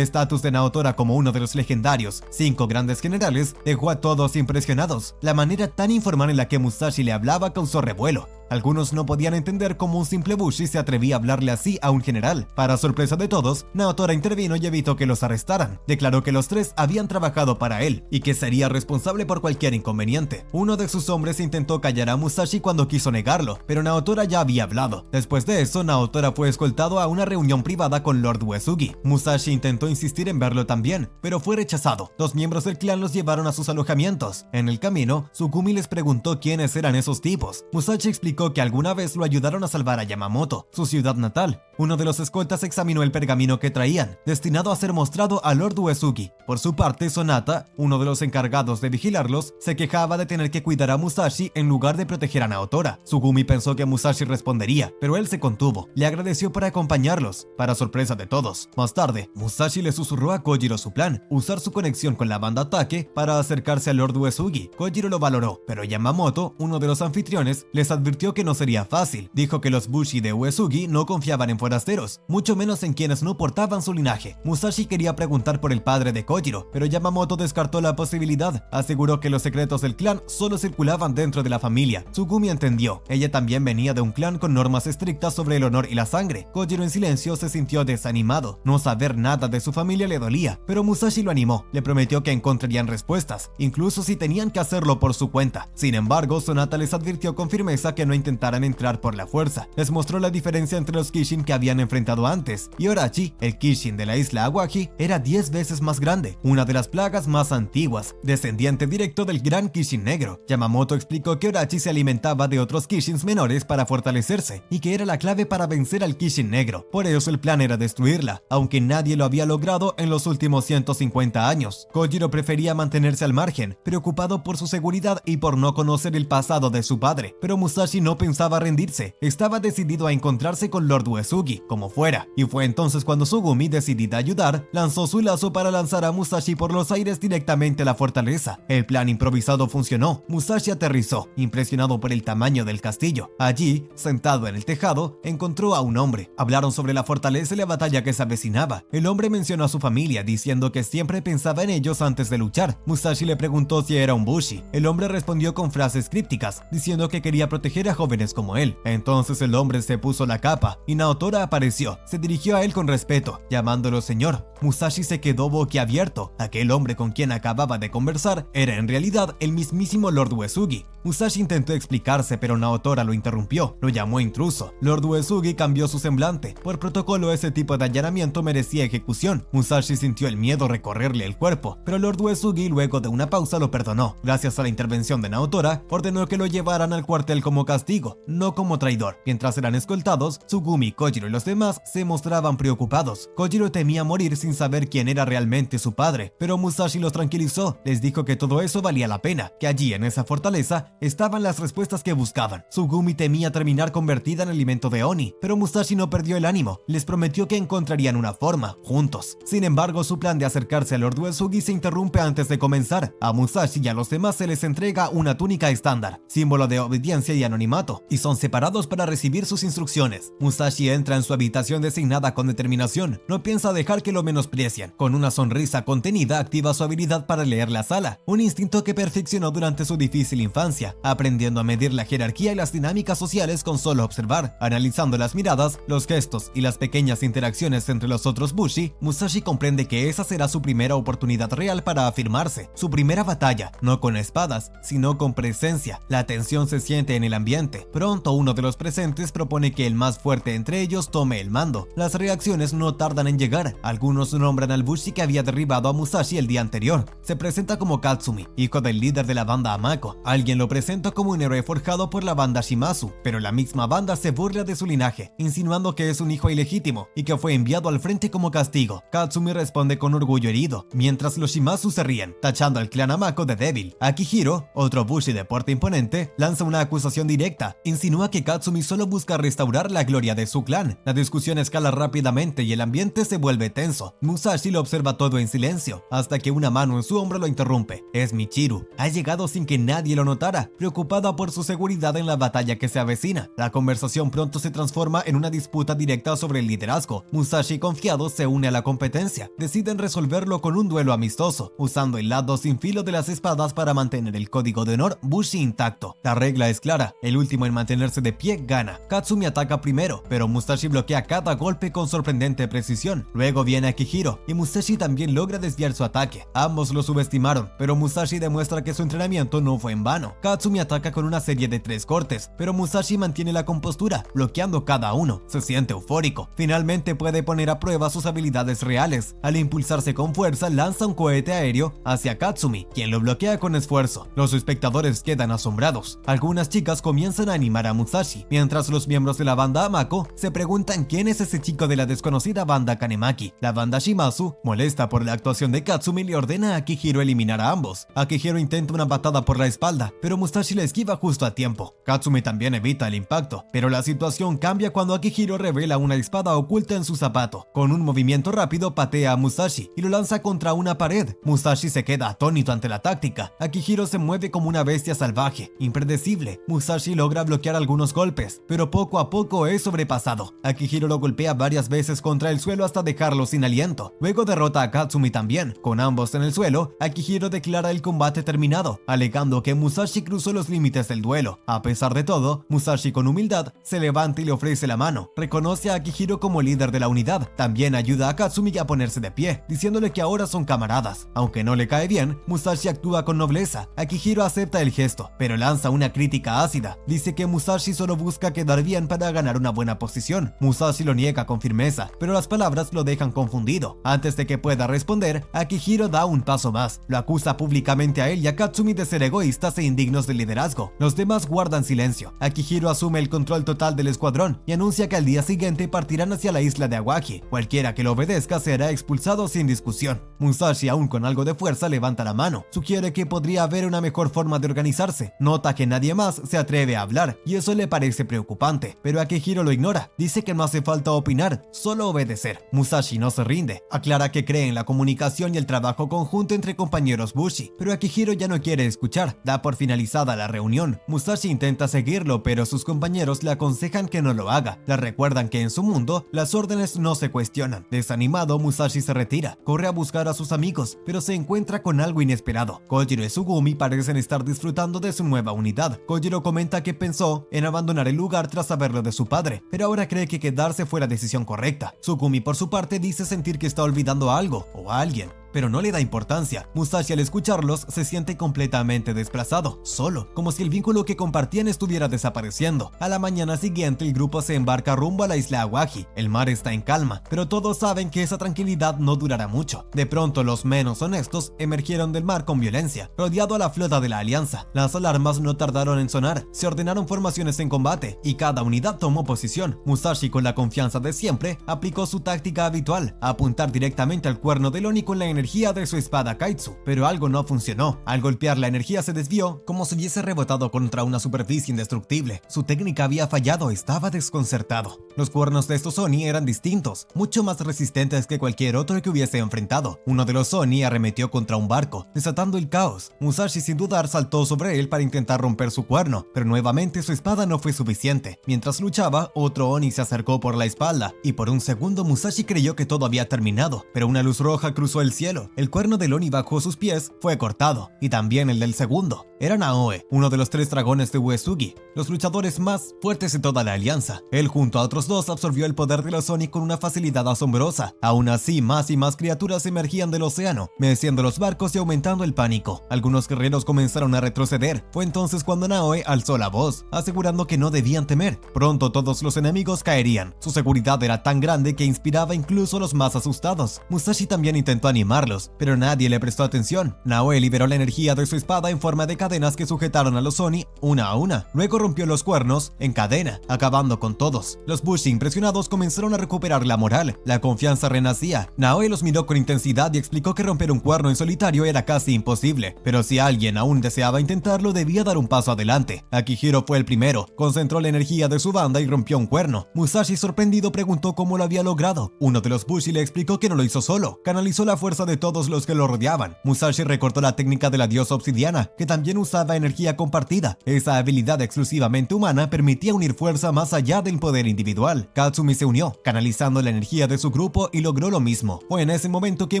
estatus de Naotora como uno de los legendarios 5 grandes generales dejó a todos impresionados. La manera tan informal en la que Musashi le hablaba causó revuelo. Algunos no podían entender cómo un simple Bushi se atrevía a hablarle así a un general. Para sorpresa de todos, Naotora intervino y evitó que los arrestaran. Declaró que los 3 habían trabajado para él y que sería responsable por cualquier inconveniente. Uno de sus hombres intentó callar a Musashi cuando quiso negarlo, pero Naotora ya había hablado. Después de eso, Naotora fue escoltado a una reunión privada con Lord Uesugi. Musashi intentó insistir en verlo también, pero fue rechazado. 2 miembros del clan los llevaron a sus alojamientos. En el camino, Tsugumi les preguntó quiénes eran esos tipos. Musashi explicó que alguna vez lo ayudaron a salvar a Yamamoto, su ciudad natal. Uno de los escoltas examinó el pergamino que traían, destinado a ser mostrado a Lord Uesugi. Por su parte, Sonata, uno de los encargados de vigilarlos, se quejaba de tener que cuidar a Musashi en lugar de proteger a Naotora. Tsugumi pensó que Musashi respondería, pero él se contuvo. Le agradeció por acompañarlos, para sorpresa de todos. Más tarde, Musashi le susurró a Kojiro su plan: usar su conexión con la banda Take para acercarse a Lord Uesugi. Kojiro lo valoró, pero Yamamoto, uno de los anfitriones, les advirtió que no sería fácil. Dijo que los Bushi de Uesugi no confiaban en forasteros, mucho menos en quienes no portaban su linaje. Musashi quería preguntar por el padre de Kojiro, pero Yamamoto descartó la posibilidad. Aseguró que los secretos del clan solo circulaban dentro de la familia. Tsugumi entendió. Ella también venía de un clan con normas estrictas sobre el honor y la sangre. Kojiro en silencio se sintió desanimado. No saber nada de su familia le dolía, pero Musashi lo animó. Le prometió que encontrarían respuestas, incluso si tenían que hacerlo por su cuenta. Sin embargo, Sonata les advirtió con firmeza que no no intentaran entrar por la fuerza. Les mostró la diferencia entre los Kishin que habían enfrentado antes, y Horachi, el Kishin de la isla Awaji, era 10 veces más grande, una de las plagas más antiguas, descendiente directo del gran Kishin negro. Yamamoto explicó que Horachi se alimentaba de otros Kishins menores para fortalecerse, y que era la clave para vencer al Kishin negro. Por eso el plan era destruirla, aunque nadie lo había logrado en los últimos 150 años. Kojiro prefería mantenerse al margen, preocupado por su seguridad y por no conocer el pasado de su padre, pero Musashi no pensaba rendirse. Estaba decidido a encontrarse con Lord Uesugi, como fuera, y fue entonces cuando Sugumi, decidida a ayudar, lanzó su lazo para lanzar a Musashi por los aires directamente a la fortaleza. El plan improvisado funcionó. Musashi aterrizó, impresionado por el tamaño del castillo. Allí, sentado en el tejado, encontró a un hombre. Hablaron sobre la fortaleza y la batalla que se avecinaba. El hombre mencionó a su familia, diciendo que siempre pensaba en ellos antes de luchar. Musashi le preguntó si era un bushi. El hombre respondió con frases crípticas, diciendo que quería proteger a jóvenes como él. Entonces el hombre se puso la capa, y Naotora apareció. Se dirigió a él con respeto, llamándolo señor. Musashi se quedó boquiabierto. Aquel hombre con quien acababa de conversar era en realidad el mismísimo Lord Uesugi. Musashi intentó explicarse, pero Naotora lo interrumpió. Lo llamó intruso. Lord Uesugi cambió su semblante. Por protocolo, ese tipo de allanamiento merecía ejecución. Musashi sintió el miedo recorrerle el cuerpo, pero Lord Uesugi, luego de una pausa, lo perdonó. Gracias a la intervención de Naotora, ordenó que lo llevaran al cuartel como castigo, no como traidor. Mientras eran escoltados, Tsugumi, Kojiro y los demás se mostraban preocupados. Kojiro temía morir sin saber quién era realmente su padre, pero Musashi los tranquilizó. Les dijo que todo eso valía la pena, que allí en esa fortaleza estaban las respuestas que buscaban. Tsugumi temía terminar convertida en alimento de Oni, pero Musashi no perdió el ánimo. Les prometió que encontrarían una forma, juntos. Sin embargo, su plan de acercarse a Lord Uesugi se interrumpe antes de comenzar. A Musashi y a los demás se les entrega una túnica estándar, símbolo de obediencia y anonimato, y son separados para recibir sus instrucciones. Musashi entra en su habitación designada con determinación. No piensa dejar que lo menosprecian. Con una sonrisa contenida, activa su habilidad para leer la sala, un instinto que perfeccionó durante su difícil infancia, aprendiendo a medir la jerarquía y las dinámicas sociales con solo observar. Analizando las miradas, los gestos y las pequeñas interacciones entre los otros Bushi, Musashi comprende que esa será su primera oportunidad real para afirmarse, su primera batalla, no con espadas, sino con presencia. La tensión se siente en el ambiente. Pronto uno de los presentes propone que el más fuerte entre ellos tome el mando. Las reacciones no tardan en llegar. Algunos nombran al Bushi que había derribado a Musashi el día anterior. Se presenta como Katsumi, hijo del líder de la banda Amako. Alguien lo presenta como un héroe forjado por la banda Shimazu, pero la misma banda se burla de su linaje, insinuando que es un hijo ilegítimo y que fue enviado al frente como castigo. Katsumi responde con orgullo herido, mientras los Shimazu se ríen, tachando al clan Amako de débil. Akihiro, otro Bushi de porte imponente, lanza una acusación directa. Insinúa que Katsumi solo busca restaurar la gloria de su clan. La discusión escala rápidamente y el ambiente se vuelve tenso. Musashi lo observa todo en silencio, hasta que una mano en su hombro lo interrumpe. Es Michiru. Ha llegado sin que nadie lo notara, preocupada por su seguridad en la batalla que se avecina. La conversación pronto se transforma en una disputa directa sobre el liderazgo. Musashi, confiado, se une a la competencia. Deciden resolverlo con un duelo amistoso, usando el lado sin filo de las espadas para mantener el código de honor Bushi intacto. La regla es clara, el último en mantenerse de pie gana. Katsumi ataca primero, pero Musashi bloquea cada golpe con sorprendente precisión. Luego viene Akihiro, y Musashi también logra desviar su ataque. Ambos lo subestimaron, pero Musashi demuestra que su entrenamiento no fue en vano. Katsumi ataca con una serie de 3 cortes, pero Musashi mantiene la compostura, bloqueando cada uno. Se siente eufórico. Finalmente puede poner a prueba sus habilidades reales. Al impulsarse con fuerza, lanza un cohete aéreo hacia Katsumi, quien lo bloquea con esfuerzo. Los espectadores quedan asombrados. Algunas chicas comienzan a animar a Musashi, mientras los miembros de la banda Amako se preguntan quién es ese chico de la desconocida banda Kanemaki. La banda Shimazu, molesta por la actuación de Katsumi, le ordena a Akihiro eliminar a ambos. Akihiro intenta una patada por la espalda, pero Musashi la esquiva justo a tiempo. Katsumi también evita el impacto, pero la situación cambia cuando Akihiro revela una espada oculta en su zapato. Con un movimiento rápido patea a Musashi y lo lanza contra una pared. Musashi se queda atónito ante la táctica. Akihiro se mueve como una bestia salvaje, impredecible. Musashi logra bloquear algunos golpes, pero poco a poco es sobrepasado. Akihiro lo golpea varias veces contra el suelo hasta dejarlo sin aliento. Luego derrota a Katsumi también. Con ambos en el suelo, Akihiro declara el combate terminado, alegando que Musashi cruzó los límites del duelo. A pesar de todo, Musashi con humildad se levanta y le ofrece la mano. Reconoce a Akihiro como líder de la unidad. También ayuda a Katsumi a ponerse de pie, diciéndole que ahora son camaradas. Aunque no le cae bien, Musashi actúa con nobleza. Akihiro acepta el gesto, pero lanza una crítica ácida. Dice que Musashi solo busca quedar bien para ganar una buena posición. Musashi lo niega con firmeza, pero las palabras lo dejan confundido. Antes de que pueda responder, Akihiro da un paso más. Lo acusa públicamente a él y a Katsumi de ser egoístas e indignos de liderazgo. Los demás guardan silencio. Akihiro asume el control total del escuadrón y anuncia que al día siguiente partirán hacia la isla de Awaji. Cualquiera que lo obedezca será expulsado sin discusión. Musashi, aún con algo de fuerza, levanta la mano. Sugiere que podría haber una mejor forma de organizarse. Nota que nadie más se atreve a hablar y eso le parece preocupante, pero Akihiro lo ignora. Dice que no hace falta opinar, solo obedecer. Musashi no se rinde. Aclara que cree en la comunicación y el trabajo conjunto entre compañeros Bushi, pero Akihiro ya no quiere escuchar. Da por finalizada la reunión. Musashi intenta seguirlo, pero sus compañeros le aconsejan que no lo haga. Le recuerdan que en su mundo las órdenes no se cuestionan. Desanimado, Musashi se retira. Corre a buscar a sus amigos, pero se encuentra con algo inesperado. Kojiro y Sugumi parecen estar disfrutando de su nueva unidad. Kojiro comenta que pensó en abandonar el lugar tras saberlo de su padre, pero ahora cree que quedarse fue la decisión correcta. Sugumi, por su parte, dice sentir que está olvidando a algo o a alguien, pero no le da importancia. Musashi, al escucharlos, se siente completamente desplazado, solo, como si el vínculo que compartían estuviera desapareciendo. A la mañana siguiente, el grupo se embarca rumbo a la isla Awaji. El mar está en calma, pero todos saben que esa tranquilidad no durará mucho. De pronto, los menos honestos emergieron del mar con violencia, rodeado a la flota de la Alianza. Las alarmas no tardaron en sonar, se ordenaron formaciones en combate, y cada unidad tomó posición. Musashi, con la confianza de siempre, aplicó su táctica habitual, apuntar directamente al cuerno del Oni con la energía de su espada Kaitsu, pero algo no funcionó. Al golpear, la energía se desvió como si hubiese rebotado contra una superficie indestructible. Su técnica había fallado, estaba desconcertado. Los cuernos de estos Oni eran distintos, mucho más resistentes que cualquier otro que hubiese enfrentado. Uno de los Oni arremetió contra un barco, desatando el caos. Musashi, sin dudar, saltó sobre él para intentar romper su cuerno, pero nuevamente su espada no fue suficiente. Mientras luchaba, otro Oni se acercó por la espalda, y por un segundo Musashi creyó que todo había terminado, pero una luz roja cruzó el cielo. El cuerno del Oni bajo sus pies fue cortado, y también el del segundo. Era Naoe, uno de los 3 dragones de Uesugi, los luchadores más fuertes de toda la alianza. Él, junto a otros 2, absorbió el poder de los Oni con una facilidad asombrosa. Aún así, más y más criaturas emergían del océano, meciendo los barcos y aumentando el pánico. Algunos guerreros comenzaron a retroceder. Fue entonces cuando Naoe alzó la voz, asegurando que no debían temer. Pronto todos los enemigos caerían. Su seguridad era tan grande que inspiraba incluso a los más asustados. Musashi también intentó animarlos, pero nadie le prestó atención. Naoe liberó la energía de su espada en forma de cadenas que sujetaron a los Oni una a una. Luego rompió los cuernos en cadena, acabando con todos. Los Bushi, impresionados, comenzaron a recuperar la moral. La confianza renacía. Naoe los miró con intensidad y explicó que romper un cuerno en solitario era casi imposible, pero si alguien aún deseaba intentarlo, debía dar un paso adelante. Akihiro fue el primero. Concentró la energía de su banda y rompió un cuerno. Musashi, sorprendido, preguntó cómo lo había logrado. Uno de los Bushi le explicó que no lo hizo solo. Canalizó la fuerza de todos los que lo rodeaban. Musashi recordó la técnica de la diosa obsidiana, que también usaba energía compartida. Esa habilidad exclusivamente humana permitía unir fuerza más allá del poder individual. Katsumi se unió, canalizando la energía de su grupo, y logró lo mismo. Fue en ese momento que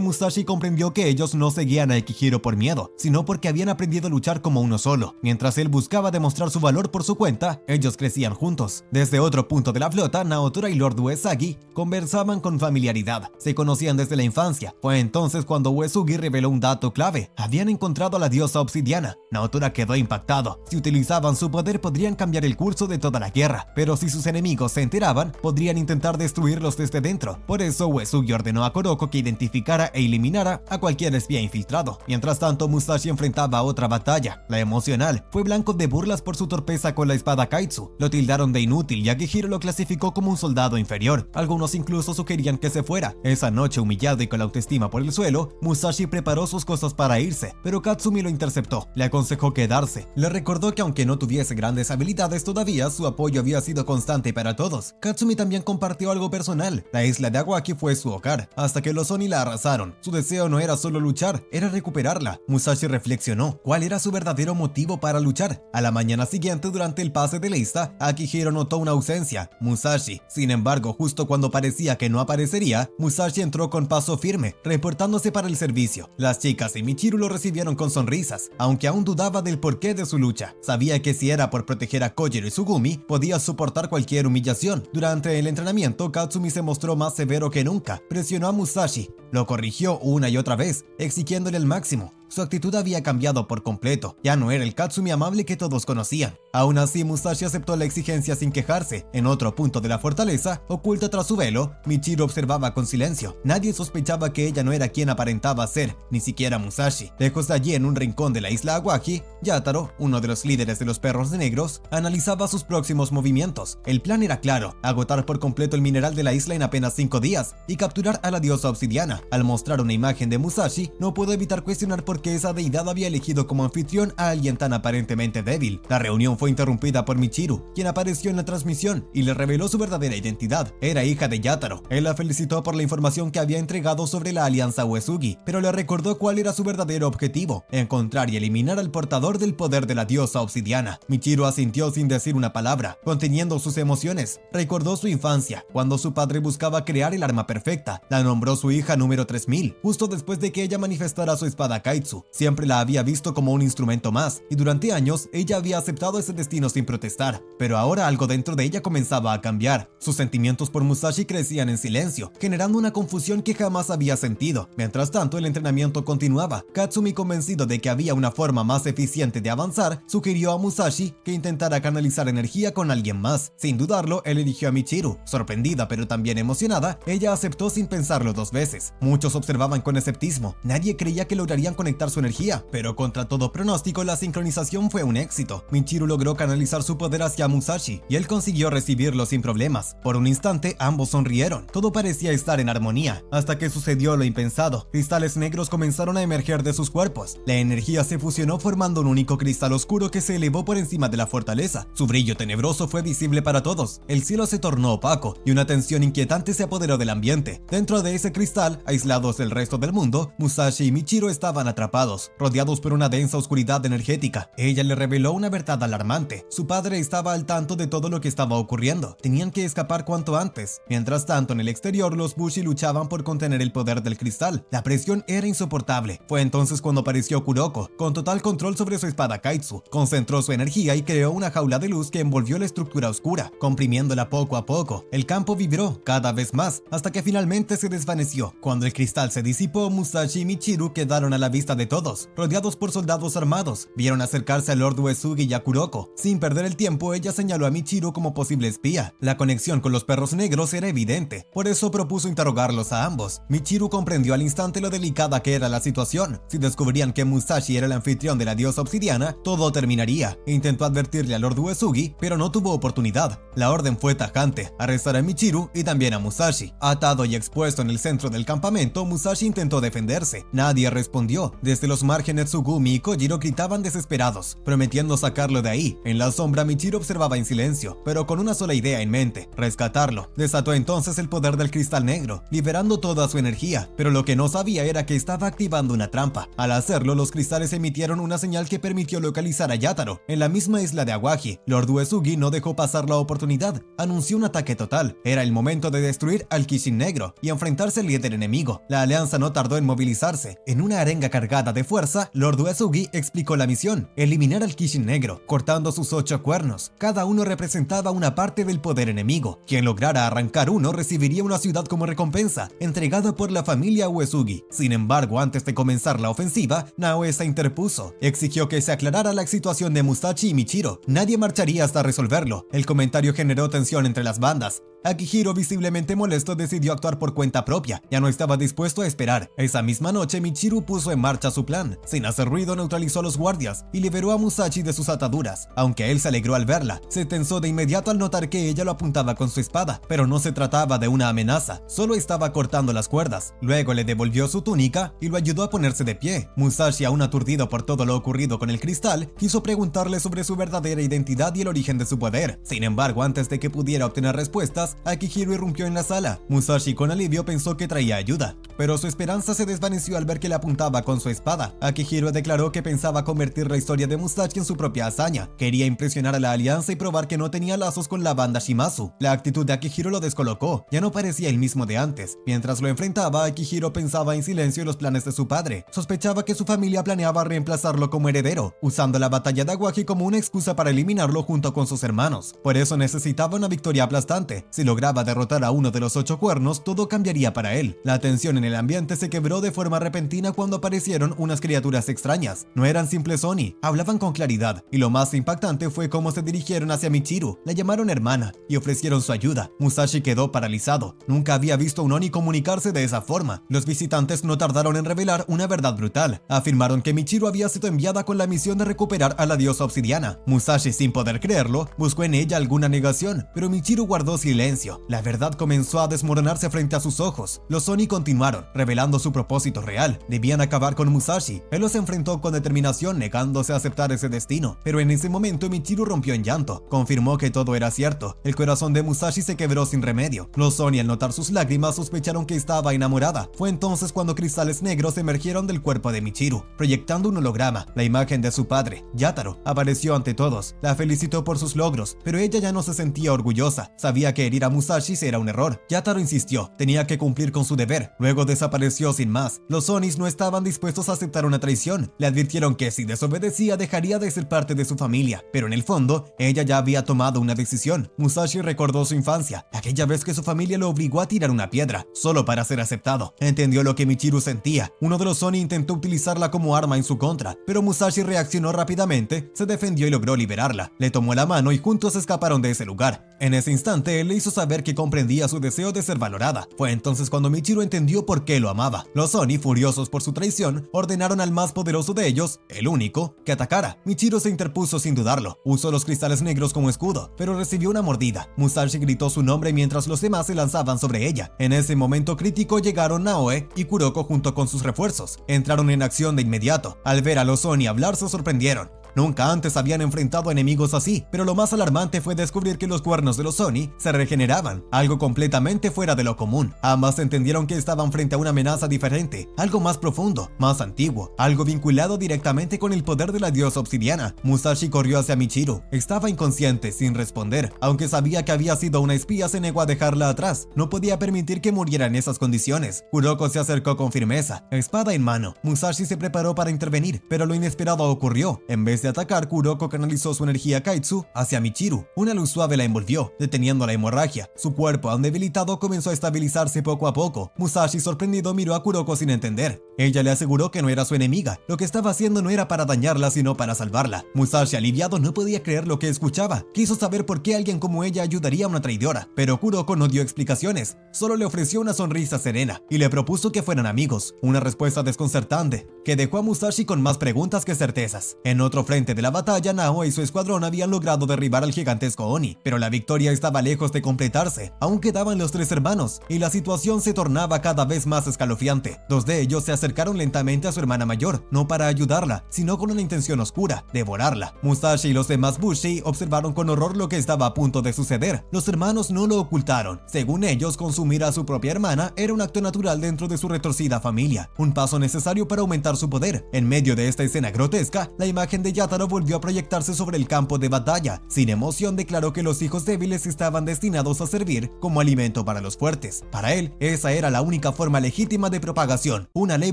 Musashi comprendió que ellos no seguían a Akihiro por miedo, sino porque habían aprendido a luchar como uno solo. Mientras él buscaba demostrar su valor por su cuenta, ellos crecían juntos. Desde otro punto de la flota, Naotora y Lord Uesagi conversaban con familiaridad. Se conocían desde la infancia. Fue entonces cuando Uesugi reveló un dato clave. Habían encontrado a la diosa obsidiana. Naotora quedó impactado. Si utilizaban su poder, podrían cambiar el curso de toda la guerra, pero si sus enemigos se enteraban, podrían intentar destruirlos desde dentro. Por eso Uesugi ordenó a Kuroko que identificara e eliminara a cualquier espía infiltrado. Mientras tanto, Musashi enfrentaba otra batalla, la emocional. Fue blanco de burlas por su torpeza con la espada Kaitsu. Lo tildaron de inútil y Akihiro lo clasificó como un soldado inferior. Algunos incluso sugerían que se fuera. Esa noche, humillado y con la autoestima por el suelo, Musashi preparó sus cosas para irse, pero Katsumi lo interceptó. Le aconsejó quedarse. Le recordó que aunque no tuviese grandes habilidades todavía, su apoyo había sido constante para todos. Katsumi también compartió algo personal. La isla de Awaji fue su hogar, hasta que los Oni la arrasaron. Su deseo no era solo luchar, era recuperarla. Musashi reflexionó. ¿Cuál era su verdadero motivo para luchar? A la mañana siguiente, durante el pase de lista, Akihiro notó una ausencia. Musashi. Sin embargo, justo cuando parecía que no aparecería, Musashi entró con paso firme, reportando preparándose para el servicio. Las chicas y Michiru lo recibieron con sonrisas, aunque aún dudaba del porqué de su lucha. Sabía que si era por proteger a Kojiro y Tsugumi, podía soportar cualquier humillación. Durante el entrenamiento, Katsumi se mostró más severo que nunca. Presionó a Musashi, lo corrigió una y otra vez, exigiéndole el máximo. Su actitud había cambiado por completo, ya no era el Katsumi amable que todos conocían. Aún así, Musashi aceptó la exigencia sin quejarse. En otro punto de la fortaleza, oculta tras su velo, Michiru observaba con silencio. Nadie sospechaba que ella no era quien aparentaba ser, ni siquiera Musashi. Lejos de allí, en un rincón de la isla Awaji, Yataro, uno de los líderes de los perros negros, analizaba sus próximos movimientos. El plan era claro: agotar por completo el mineral de la isla en apenas 5 días y capturar a la diosa obsidiana. Al mostrar una imagen de Musashi, no pudo evitar cuestionar por que esa deidad había elegido como anfitrión a alguien tan aparentemente débil. La reunión fue interrumpida por Michiru, quien apareció en la transmisión y le reveló su verdadera identidad. Era hija de Yataro. Él la felicitó por la información que había entregado sobre la alianza Uesugi, pero le recordó cuál era su verdadero objetivo: encontrar y eliminar al portador del poder de la diosa obsidiana. Michiru asintió sin decir una palabra, conteniendo sus emociones. Recordó su infancia, cuando su padre buscaba crear el arma perfecta. La nombró su hija número 3000, justo después de que ella manifestara su espada Kaitsu. Siempre la había visto como un instrumento más, y durante años ella había aceptado ese destino sin protestar. Pero ahora algo dentro de ella comenzaba a cambiar. Sus sentimientos por Musashi crecían en silencio, generando una confusión que jamás había sentido. Mientras tanto, el entrenamiento continuaba. Katsumi, convencido de que había una forma más eficiente de avanzar, sugirió a Musashi que intentara canalizar energía con alguien más. Sin dudarlo, él eligió a Michiru. Sorprendida pero también emocionada, ella aceptó sin pensarlo 2 veces. Muchos observaban con escepticismo. Nadie creía que lograrían conectar su energía, pero contra todo pronóstico, la sincronización fue un éxito. Michiru logró canalizar su poder hacia Musashi y él consiguió recibirlo sin problemas. Por un instante, ambos sonrieron. Todo parecía estar en armonía, hasta que sucedió lo impensado. Cristales negros comenzaron a emerger de sus cuerpos. La energía se fusionó formando un único cristal oscuro que se elevó por encima de la fortaleza. Su brillo tenebroso fue visible para todos. El cielo se tornó opaco y una tensión inquietante se apoderó del ambiente. Dentro de ese cristal, aislados del resto del mundo, Musashi y Michiru estaban atrapados, rodeados por una densa oscuridad energética. Ella le reveló una verdad alarmante. Su padre estaba al tanto de todo lo que estaba ocurriendo. Tenían que escapar cuanto antes. Mientras tanto, en el exterior, los Bushi luchaban por contener el poder del cristal. La presión era insoportable. Fue entonces cuando apareció Kuroko, con total control sobre su espada Kaitsu. Concentró su energía y creó una jaula de luz que envolvió la estructura oscura, comprimiéndola poco a poco. El campo vibró cada vez más, hasta que finalmente se desvaneció. Cuando el cristal se disipó, Musashi y Michiru quedaron a la vista de todos, rodeados por soldados armados. Vieron acercarse a Lord Uesugi y a Kuroko. Sin perder el tiempo, ella señaló a Michiru como posible espía. La conexión con los perros negros era evidente, por eso propuso interrogarlos a ambos. Michiru comprendió al instante lo delicada que era la situación. Si descubrían que Musashi era el anfitrión de la diosa obsidiana, todo terminaría. Intentó advertirle a Lord Uesugi, pero no tuvo oportunidad. La orden fue tajante: arrestar a Michiru y también a Musashi. Atado y expuesto en el centro del campamento, Musashi intentó defenderse. Nadie respondió. Desde los márgenes, Tsugumi y Kojiro gritaban desesperados, prometiendo sacarlo de ahí. En la sombra, Michiru observaba en silencio, pero con una sola idea en mente: rescatarlo. Desató entonces el poder del cristal negro, liberando toda su energía, pero lo que no sabía era que estaba activando una trampa. Al hacerlo, los cristales emitieron una señal que permitió localizar a Yataro en la misma isla de Awaji. Lord Uesugi no dejó pasar la oportunidad. Anunció un ataque total. Era el momento de destruir al Kishin negro y enfrentarse al líder enemigo. La alianza no tardó en movilizarse. En una arenga cargada de fuerza, Lord Uesugi explicó la misión: eliminar al Kishin negro, cortando sus 8 cuernos. Cada uno representaba una parte del poder enemigo. Quien lograra arrancar uno recibiría una ciudad como recompensa, entregada por la familia Uesugi. Sin embargo, antes de comenzar la ofensiva, Naoe se interpuso. Exigió que se aclarara la situación de Musashi y Michiru. Nadie marcharía hasta resolverlo. El comentario generó tensión entre las bandas. Akihiro, visiblemente molesto, decidió actuar por cuenta propia. Ya no estaba dispuesto a esperar. Esa misma noche, Michiru puso en marcha su plan. Sin hacer ruido, neutralizó a los guardias y liberó a Musashi de sus ataduras. Aunque él se alegró al verla, se tensó de inmediato al notar que ella lo apuntaba con su espada. Pero no se trataba de una amenaza, solo estaba cortando las cuerdas. Luego le devolvió su túnica y lo ayudó a ponerse de pie. Musashi, aún aturdido por todo lo ocurrido con el cristal, quiso preguntarle sobre su verdadera identidad y el origen de su poder. Sin embargo, antes de que pudiera obtener respuestas, Akihiro irrumpió en la sala. Musashi, con alivio, pensó que traía ayuda. pero su esperanza se desvaneció al ver que le apuntaba con su espada. Akihiro declaró que pensaba convertir la historia de Musashi en su propia hazaña. Quería impresionar a la alianza y probar que no tenía lazos con la banda Shimazu. La actitud de Akihiro lo descolocó, ya no parecía el mismo de antes. Mientras lo enfrentaba, Akihiro pensaba en silencio en los planes de su padre. Sospechaba que su familia planeaba reemplazarlo como heredero, usando la batalla de Awaji como una excusa para eliminarlo junto con sus hermanos. Por eso necesitaba una victoria aplastante. Si lograba derrotar a uno de los 8 cuernos, todo cambiaría para él. La tensión en el ambiente se quebró de forma repentina cuando aparecieron unas criaturas extrañas. No eran simples Oni, hablaban con claridad, y lo más impactante fue cómo se dirigieron hacia Michiru. La llamaron hermana y ofrecieron su ayuda. Musashi quedó paralizado. Nunca había visto a un Oni comunicarse de esa forma. Los visitantes no tardaron en revelar una verdad brutal. Afirmaron que Michiru había sido enviada con la misión de recuperar a la diosa obsidiana. Musashi, sin poder creerlo, buscó en ella alguna negación, pero Michiru guardó silencio. La verdad comenzó a desmoronarse frente a sus ojos. Los Oni continuaron, revelando su propósito real. Debían acabar con Musashi. Él los enfrentó con determinación, negándose a aceptar ese destino. Pero en ese momento Michiru rompió en llanto. Confirmó que todo era cierto. El corazón de Musashi se quebró sin remedio. Los Oni, al notar sus lágrimas, sospecharon que estaba enamorada. Fue entonces cuando cristales negros emergieron del cuerpo de Michiru, proyectando un holograma. La imagen de su padre, Yataro, apareció ante todos. La felicitó por sus logros, pero ella ya no se sentía orgullosa. Sabía que herir a Musashi era un error. Yataro insistió, tenía que cumplir con su deber. Luego desapareció sin más. Los Onis no estaban dispuestos a aceptar una traición. Le advirtieron que si desobedecía dejaría de ser parte de su familia, pero en el fondo, ella ya había tomado una decisión. Musashi recordó su infancia, aquella vez que su familia lo obligó a tirar una piedra, solo para ser aceptado. Entendió lo que Michiru sentía. Uno de los Oni intentó utilizarla como arma en su contra, pero Musashi reaccionó rápidamente, se defendió y logró liberarla. Le tomó la mano y juntos escaparon de ese lugar. En ese instante, él le hizo saber que comprendía su deseo de ser valorada. Fue entonces cuando Michiru entendió por qué lo amaba. Los Oni, furiosos por su traición, ordenaron al más poderoso de ellos, el único, que atacara. Michiru se interpuso sin dudarlo. Usó los cristales negros como escudo, pero recibió una mordida. Musashi gritó su nombre mientras los demás se lanzaban sobre ella. En ese momento crítico llegaron Naoe y Kuroko junto con sus refuerzos. Entraron en acción de inmediato. Al ver a los Oni hablar, se sorprendieron. Nunca antes habían enfrentado a enemigos así, pero lo más alarmante fue descubrir que los cuernos de los Oni se regeneraban, algo completamente fuera de lo común. Ambas entendieron que estaban frente a una amenaza diferente, algo más profundo, más antiguo, algo vinculado directamente con el poder de la diosa obsidiana. Musashi corrió hacia Michiru. Estaba inconsciente, sin responder. Aunque sabía que había sido una espía, se negó a dejarla atrás. No podía permitir que muriera en esas condiciones. Kuroko se acercó con firmeza, espada en mano. Musashi se preparó para intervenir, pero lo inesperado ocurrió. En vez de atacar, Kuroko canalizó su energía Kaitsu hacia Michiru. Una luz suave la envolvió, deteniendo la hemorragia. Su cuerpo, aún debilitado, comenzó a estabilizarse poco a poco. Musashi, sorprendido, miró a Kuroko sin entender. Ella le aseguró que no era su enemiga. Lo que estaba haciendo no era para dañarla, sino para salvarla. Musashi, aliviado, no podía creer lo que escuchaba. Quiso saber por qué alguien como ella ayudaría a una traidora, pero Kuroko no dio explicaciones. Solo le ofreció una sonrisa serena y le propuso que fueran amigos. Una respuesta desconcertante que dejó a Musashi con más preguntas que certezas. En otro frente de la batalla, Nao y su escuadrón habían logrado derribar al gigantesco Oni, pero la victoria estaba lejos de completarse. Aún quedaban los 3 hermanos, y la situación se tornaba cada vez más escalofriante. 2 de ellos se acercaron lentamente a su hermana mayor, no para ayudarla, sino con una intención oscura, devorarla. Musashi y los demás Bushi observaron con horror lo que estaba a punto de suceder. Los hermanos no lo ocultaron. Según ellos, consumir a su propia hermana era un acto natural dentro de su retorcida familia, un paso necesario para aumentar su poder. En medio de esta escena grotesca, la imagen de Yataro volvió a proyectarse sobre el campo de batalla. Sin emoción, declaró que los hijos débiles estaban destinados a servir como alimento para los fuertes. Para él, esa era la única forma legítima de propagación, una ley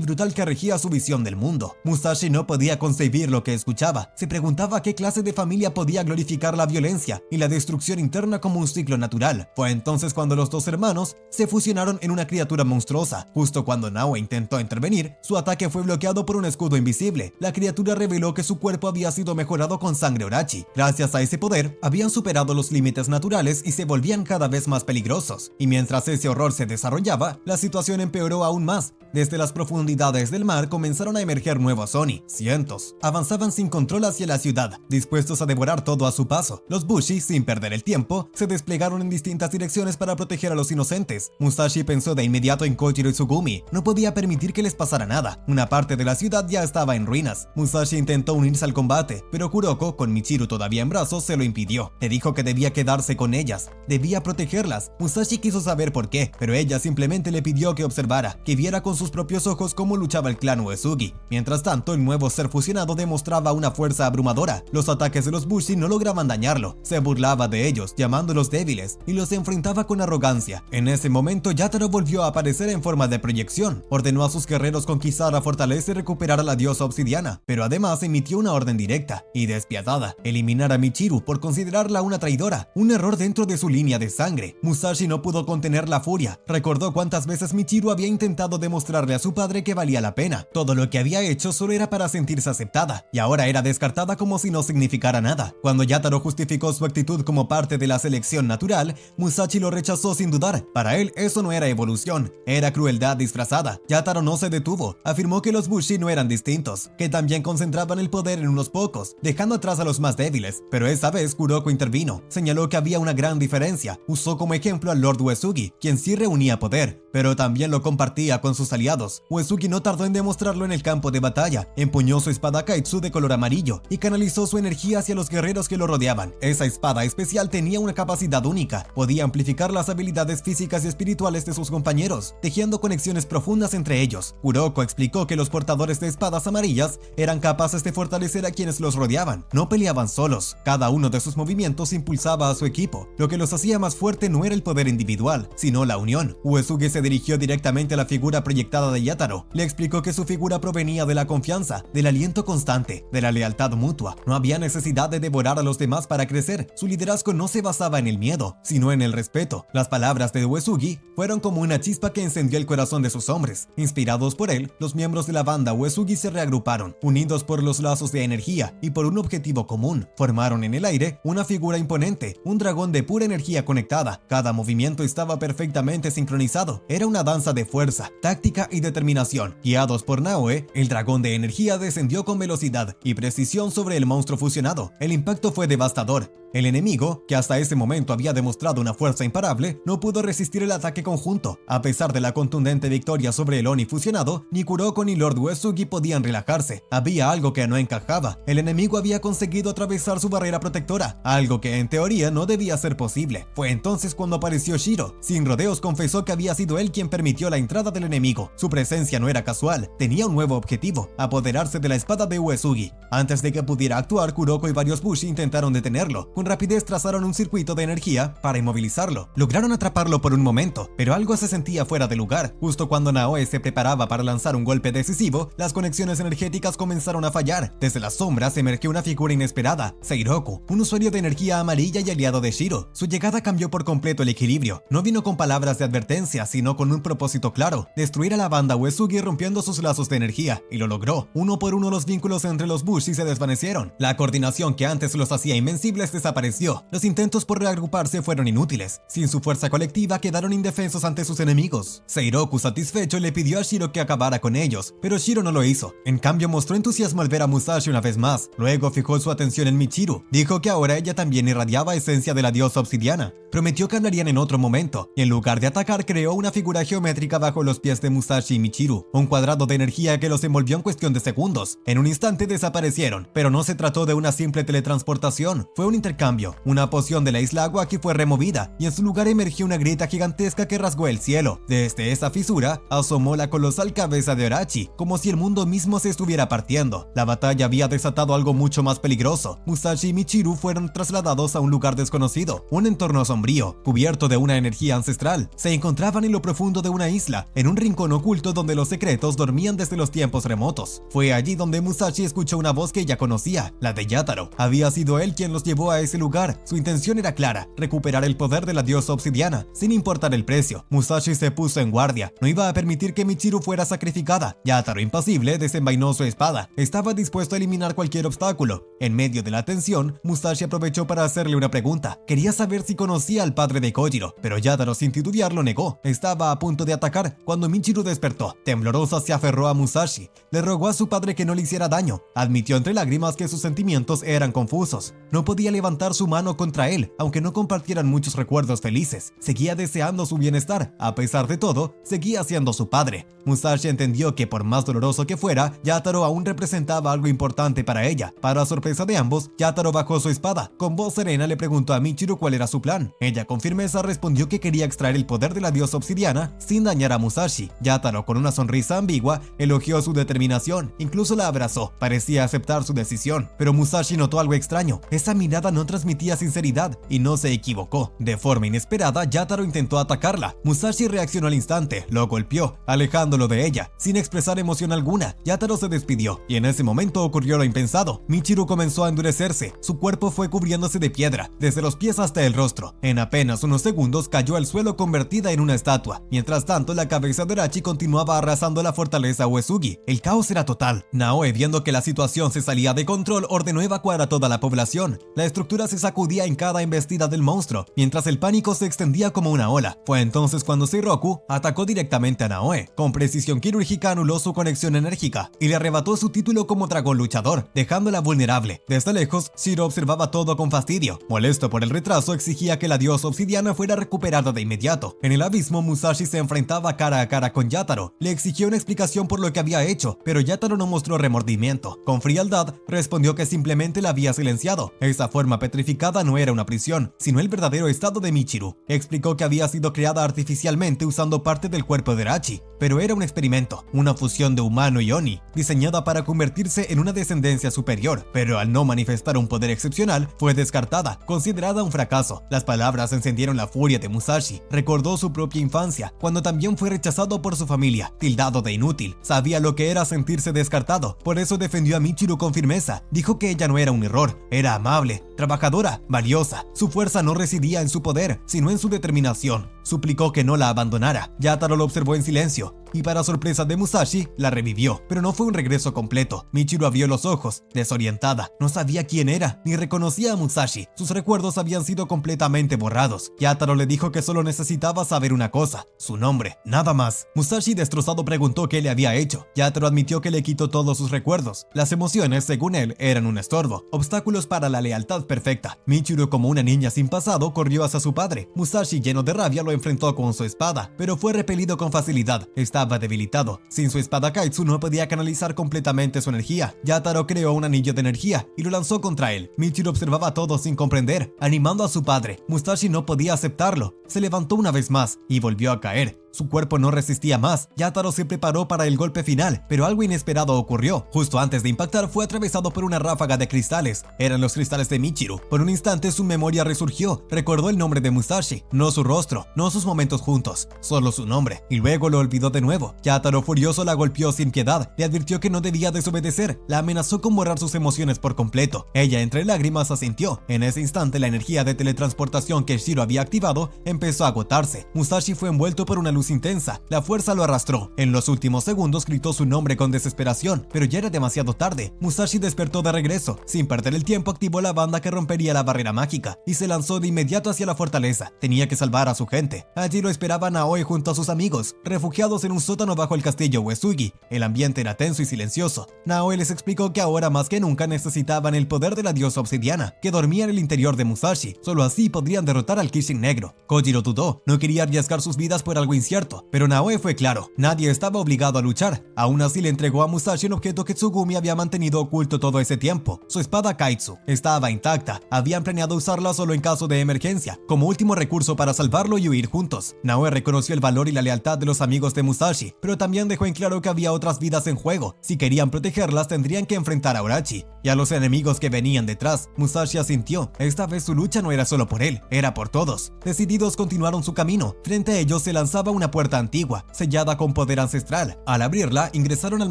brutal que regía su visión del mundo. Musashi no podía concebir lo que escuchaba. Se preguntaba qué clase de familia podía glorificar la violencia y la destrucción interna como un ciclo natural. Fue entonces cuando los 2 hermanos se fusionaron en una criatura monstruosa. Justo cuando Naoe intentó intervenir, su ataque fue bloqueado por un escudo invisible. La criatura reveló que su cuerpo había sido mejorado con sangre Orachi. Gracias a ese poder, habían superado los límites naturales y se volvían cada vez más peligrosos. Y mientras ese horror se desarrollaba, la situación empeoró aún más. Desde las profundidades del mar comenzaron a emerger nuevos Oni, cientos. Avanzaban sin control hacia la ciudad, dispuestos a devorar todo a su paso. Los Bushi, sin perder el tiempo, se desplegaron en distintas direcciones para proteger a los inocentes. Musashi pensó de inmediato en Kojiro y Tsugumi. No podía permitir que les pasara nada. Una parte de la ciudad ya estaba en ruinas. Musashi intentó unirse al combate, pero Kuroko, con Michiru todavía en brazos, se lo impidió. Le dijo que debía quedarse con ellas, debía protegerlas. Musashi quiso saber por qué, pero ella simplemente le pidió que observara, que viera con sus propios ojos cómo luchaba el clan Uesugi. Mientras tanto, el nuevo ser fusionado demostraba una fuerza abrumadora. Los ataques de los Bushi no lograban dañarlo. Se burlaba de ellos, llamándolos débiles, y los enfrentaba con arrogancia. En ese momento, Yataro volvió a aparecer en forma de proyección. Ordenó a sus guerreros conquistar la fortaleza y recuperar a la diosa obsidiana, pero además emitió una orden directa y despiadada: eliminar a Michiru por considerarla una traidora, un error dentro de su línea de sangre. Musashi no pudo contener la furia. Recordó cuántas veces Michiru había intentado demostrarle a su padre que valía la pena. Todo lo que había hecho solo era para sentirse aceptada, y ahora era descartada como si no significara nada. Cuando Yataro justificó su actitud como parte de la selección natural, Musashi lo rechazó sin dudar. Para él eso no era evolución, era crueldad disfrazada. Yataro no se detuvo, afirmó que los Bushi no eran distintos, que también concentraban el poder en unos pocos, dejando atrás a los más débiles. Pero esta vez Kuroko intervino, señaló que había una gran diferencia, usó como ejemplo al Lord Uesugi, quien sí reunía poder, pero también lo compartía con sus aliados. Uesugi no tardó en demostrarlo en el campo de batalla, empuñó su espada Kaitsu de color amarillo y canalizó su energía hacia los guerreros que lo rodeaban. Esa espada especial tenía una capacidad única, podía amplificar las habilidades físicas y espirituales de sus compañeros, tejiendo conexiones profundas entre ellos. Kuroko explicó que los portadores de espadas amarillas eran capaces de fortalecer a quienes los rodeaban, no peleaban solos, cada uno de sus movimientos impulsaba a su equipo. Lo que los hacía más fuerte no era el poder individual, sino la unión. Uesugi se dirigió directamente a la figura proyectada de Yataro. Le explicó que su figura provenía de la confianza, del aliento constante, de la lealtad mutua. No había necesidad de devorar a los demás para crecer. Su liderazgo no se basaba en el miedo, sino en el respeto. Las palabras de Uesugi fueron como una chispa que encendió el corazón de sus hombres. Inspirados por él, los miembros de la banda Uesugi se reagruparon, unidos por los lazos de energía y por un objetivo común. Formaron en el aire una figura imponente, un dragón de pura energía conectada. Cada movimiento estaba perfectamente sincronizado. Era una danza de fuerza, táctica y determinación. Guiados por Naoe, el dragón de energía descendió con velocidad y precisión sobre el monstruo fusionado. El impacto fue devastador. El enemigo, que hasta ese momento había demostrado una fuerza imparable, no pudo resistir el ataque conjunto. A pesar de la contundente victoria sobre el Oni fusionado, ni Kuroko ni Lord Uesugi podían relajarse. Había algo que no encajaba. El enemigo había conseguido atravesar su barrera protectora, algo que en teoría no debía ser posible. Fue entonces cuando apareció Shiro. Sin rodeos confesó que había sido él quien permitió la entrada del enemigo. Su presencia no era casual, tenía un nuevo objetivo: apoderarse de la espada de Uesugi. Antes de que pudiera actuar, Kuroko y varios Bushi intentaron detenerlo. Con rapidez trazaron un circuito de energía para inmovilizarlo. Lograron atraparlo por un momento, pero algo se sentía fuera de lugar. Justo cuando Naoe se preparaba para lanzar un golpe decisivo, las conexiones energéticas comenzaron a fallar. Desde las sombras emergió una figura inesperada: Seiroku, un usuario de energía amarilla y aliado de Shiro. Su llegada cambió por completo el equilibrio. No vino con palabras de advertencia, sino con un propósito claro: destruir a la banda Uesugi rompiendo sus lazos de energía, y lo logró. Uno por uno los vínculos entre los Bushi se desvanecieron. La coordinación que antes los hacía invencibles desapareció. Los intentos por reagruparse fueron inútiles. Sin su fuerza colectiva quedaron indefensos ante sus enemigos. Seiroku, satisfecho, le pidió a Shiro que acabara con ellos, pero Shiro no lo hizo. En cambio, mostró entusiasmo al ver a Musashi una vez más. Luego fijó su atención en Michiru. Dijo que ahora ella también irradiaba esencia de la diosa obsidiana. Prometió que hablarían en otro momento, y en lugar de atacar creó una figura geométrica bajo los pies de Musashi y Michiru, un cuadrado de energía que los envolvió en cuestión de segundos. En un instante desaparecieron, pero no se trató de una simple teletransportación, fue un intercambio. Una poción de la isla Agwaki fue removida, y en su lugar emergió una grieta gigantesca que rasgó el cielo. Desde esa fisura asomó la colosal cabeza de Orachi, como si el mundo mismo se estuviera partiendo. La batalla había desatado algo mucho más peligroso. Musashi y Michiru fueron trasladados a un lugar desconocido, un entorno sombrío, cubierto de una energía ancestral. Se encontraban en lo profundo de una isla, en un rincón oculto donde los secretos dormían desde los tiempos remotos. Fue allí donde Musashi escuchó una voz que ya conocía, la de Yataro. Había sido él quien los llevó a ese ese lugar. Su intención era clara: recuperar el poder de la diosa obsidiana, sin importar el precio. Musashi se puso en guardia. No iba a permitir que Michiru fuera sacrificada. Yataro, impasible, desenvainó su espada. Estaba dispuesto a eliminar cualquier obstáculo. En medio de la tensión, Musashi aprovechó para hacerle una pregunta. Quería saber si conocía al padre de Kojiro, pero Yataro, sin titubear, lo negó. Estaba a punto de atacar cuando Michiru despertó. Temblorosa, se aferró a Musashi. Le rogó a su padre que no le hiciera daño. Admitió entre lágrimas que sus sentimientos eran confusos. No podía levantar su mano contra él, aunque no compartieran muchos recuerdos felices. Seguía deseando su bienestar. A pesar de todo, seguía siendo su padre. Musashi entendió que por más doloroso que fuera, Yataro aún representaba algo importante para ella. Para sorpresa de ambos, Yataro bajó su espada. Con voz serena le preguntó a Michiru cuál era su plan. Ella con firmeza respondió que quería extraer el poder de la diosa obsidiana sin dañar a Musashi. Yataro, con una sonrisa ambigua, elogió su determinación. Incluso la abrazó. Parecía aceptar su decisión. Pero Musashi notó algo extraño. Esa mirada no transmitía sinceridad y no se equivocó. De forma inesperada, Yataro intentó atacarla. Musashi reaccionó al instante, lo golpeó, alejándolo de ella. Sin expresar emoción alguna, Yataro se despidió y en ese momento ocurrió lo impensado. Michiru comenzó a endurecerse. Su cuerpo fue cubriéndose de piedra, desde los pies hasta el rostro. En apenas unos segundos cayó al suelo convertida en una estatua. Mientras tanto, la cabeza de Urachi continuaba arrasando la fortaleza Uesugi. El caos era total. Naoe, viendo que la situación se salía de control, ordenó evacuar a toda la población. La estructura se sacudía en cada embestida del monstruo, mientras el pánico se extendía como una ola. Fue entonces cuando Seiroku atacó directamente a Naoe. Con precisión quirúrgica anuló su conexión enérgica y le arrebató su título como dragón luchador, dejándola vulnerable. Desde lejos, Shiro observaba todo con fastidio. Molesto por el retraso, exigía que la diosa obsidiana fuera recuperada de inmediato. En el abismo, Musashi se enfrentaba cara a cara con Yataro. Le exigió una explicación por lo que había hecho, pero Yataro no mostró remordimiento. Con frialdad, respondió que simplemente la había silenciado. Esa forma petrificada no era una prisión, sino el verdadero estado de Michiru. Explicó que había sido creada artificialmente usando parte del cuerpo de Urachi, pero era un experimento, una fusión de humano y Oni, diseñada para convertirse en una descendencia superior, pero al no manifestar un poder excepcional, fue descartada, considerada un fracaso. Las palabras encendieron la furia de Musashi. Recordó su propia infancia, cuando también fue rechazado por su familia, tildado de inútil. Sabía lo que era sentirse descartado, por eso defendió a Michiru con firmeza. Dijo que ella no era un error, era amable, trabajadora, valiosa. Su fuerza no residía en su poder, sino en su determinación. Suplicó que no la abandonara. Yataro lo observó en silencio, y para sorpresa de Musashi, la revivió, pero no fue un regreso completo. Michiru abrió los ojos, desorientada. No sabía quién era, ni reconocía a Musashi. Sus recuerdos habían sido completamente borrados. Yataro le dijo que solo necesitaba saber una cosa: su nombre, nada más. Musashi, destrozado, preguntó qué le había hecho. Yataro admitió que le quitó todos sus recuerdos. Las emociones, según él, eran un estorbo, obstáculos para la lealtad perfecta. Michiru, como una niña sin pasado, corrió hacia su padre. Musashi, lleno de rabia, lo enfrentó con su espada, pero fue repelido con facilidad. Estaba debilitado. Sin su espada Kaitsu no podía canalizar completamente su energía. Yataro creó un anillo de energía y lo lanzó contra él. Michiru observaba todo sin comprender, animando a su padre. Musashi no podía aceptarlo. Se levantó una vez más y volvió a caer. Su cuerpo no resistía más. Yataro se preparó para el golpe final, pero algo inesperado ocurrió. Justo antes de impactar, fue atravesado por una ráfaga de cristales. Eran los cristales de Michiru. Por un instante su memoria resurgió. Recordó el nombre de Musashi, no su rostro, no sus momentos juntos, solo su nombre, y luego lo olvidó de nuevo. Yataro, furioso, la golpeó sin piedad. Le advirtió que no debía desobedecer. La amenazó con borrar sus emociones por completo. Ella, entre lágrimas, asintió. En ese instante, la energía de teletransportación que Shiro había activado empezó a agotarse. Musashi fue envuelto por una luz intensa. La fuerza lo arrastró. En los últimos segundos gritó su nombre con desesperación, pero ya era demasiado tarde. Musashi despertó de regreso. Sin perder el tiempo, activó la banda que rompería la barrera mágica y se lanzó de inmediato hacia la fortaleza. Tenía que salvar a su gente. Allí lo esperaban Naoe junto a sus amigos, refugiados en un sótano bajo el castillo Uesugi. El ambiente era tenso y silencioso. Naoe les explicó que ahora más que nunca necesitaban el poder de la diosa obsidiana, que dormía en el interior de Musashi. Solo así podrían derrotar al Kishin negro. Kojiro dudó. No quería arriesgar sus vidas por algo incierto, pero Naoe fue claro. Nadie estaba obligado a luchar. Aún así le entregó a Musashi un objeto que Tsugumi había mantenido oculto todo ese tiempo. Su espada Kaitsu estaba intacta. Habían planeado usarla solo en caso de emergencia, como último recurso para salvarlo y huir. ir juntos. Naoe reconoció el valor y la lealtad de los amigos de Musashi, pero también dejó en claro que había otras vidas en juego. Si querían protegerlas, tendrían que enfrentar a Orochi y a los enemigos que venían detrás. Musashi asintió. Esta vez su lucha no era solo por él, era por todos. Decididos continuaron su camino. Frente a ellos se lanzaba una puerta antigua, sellada con poder ancestral. Al abrirla, ingresaron al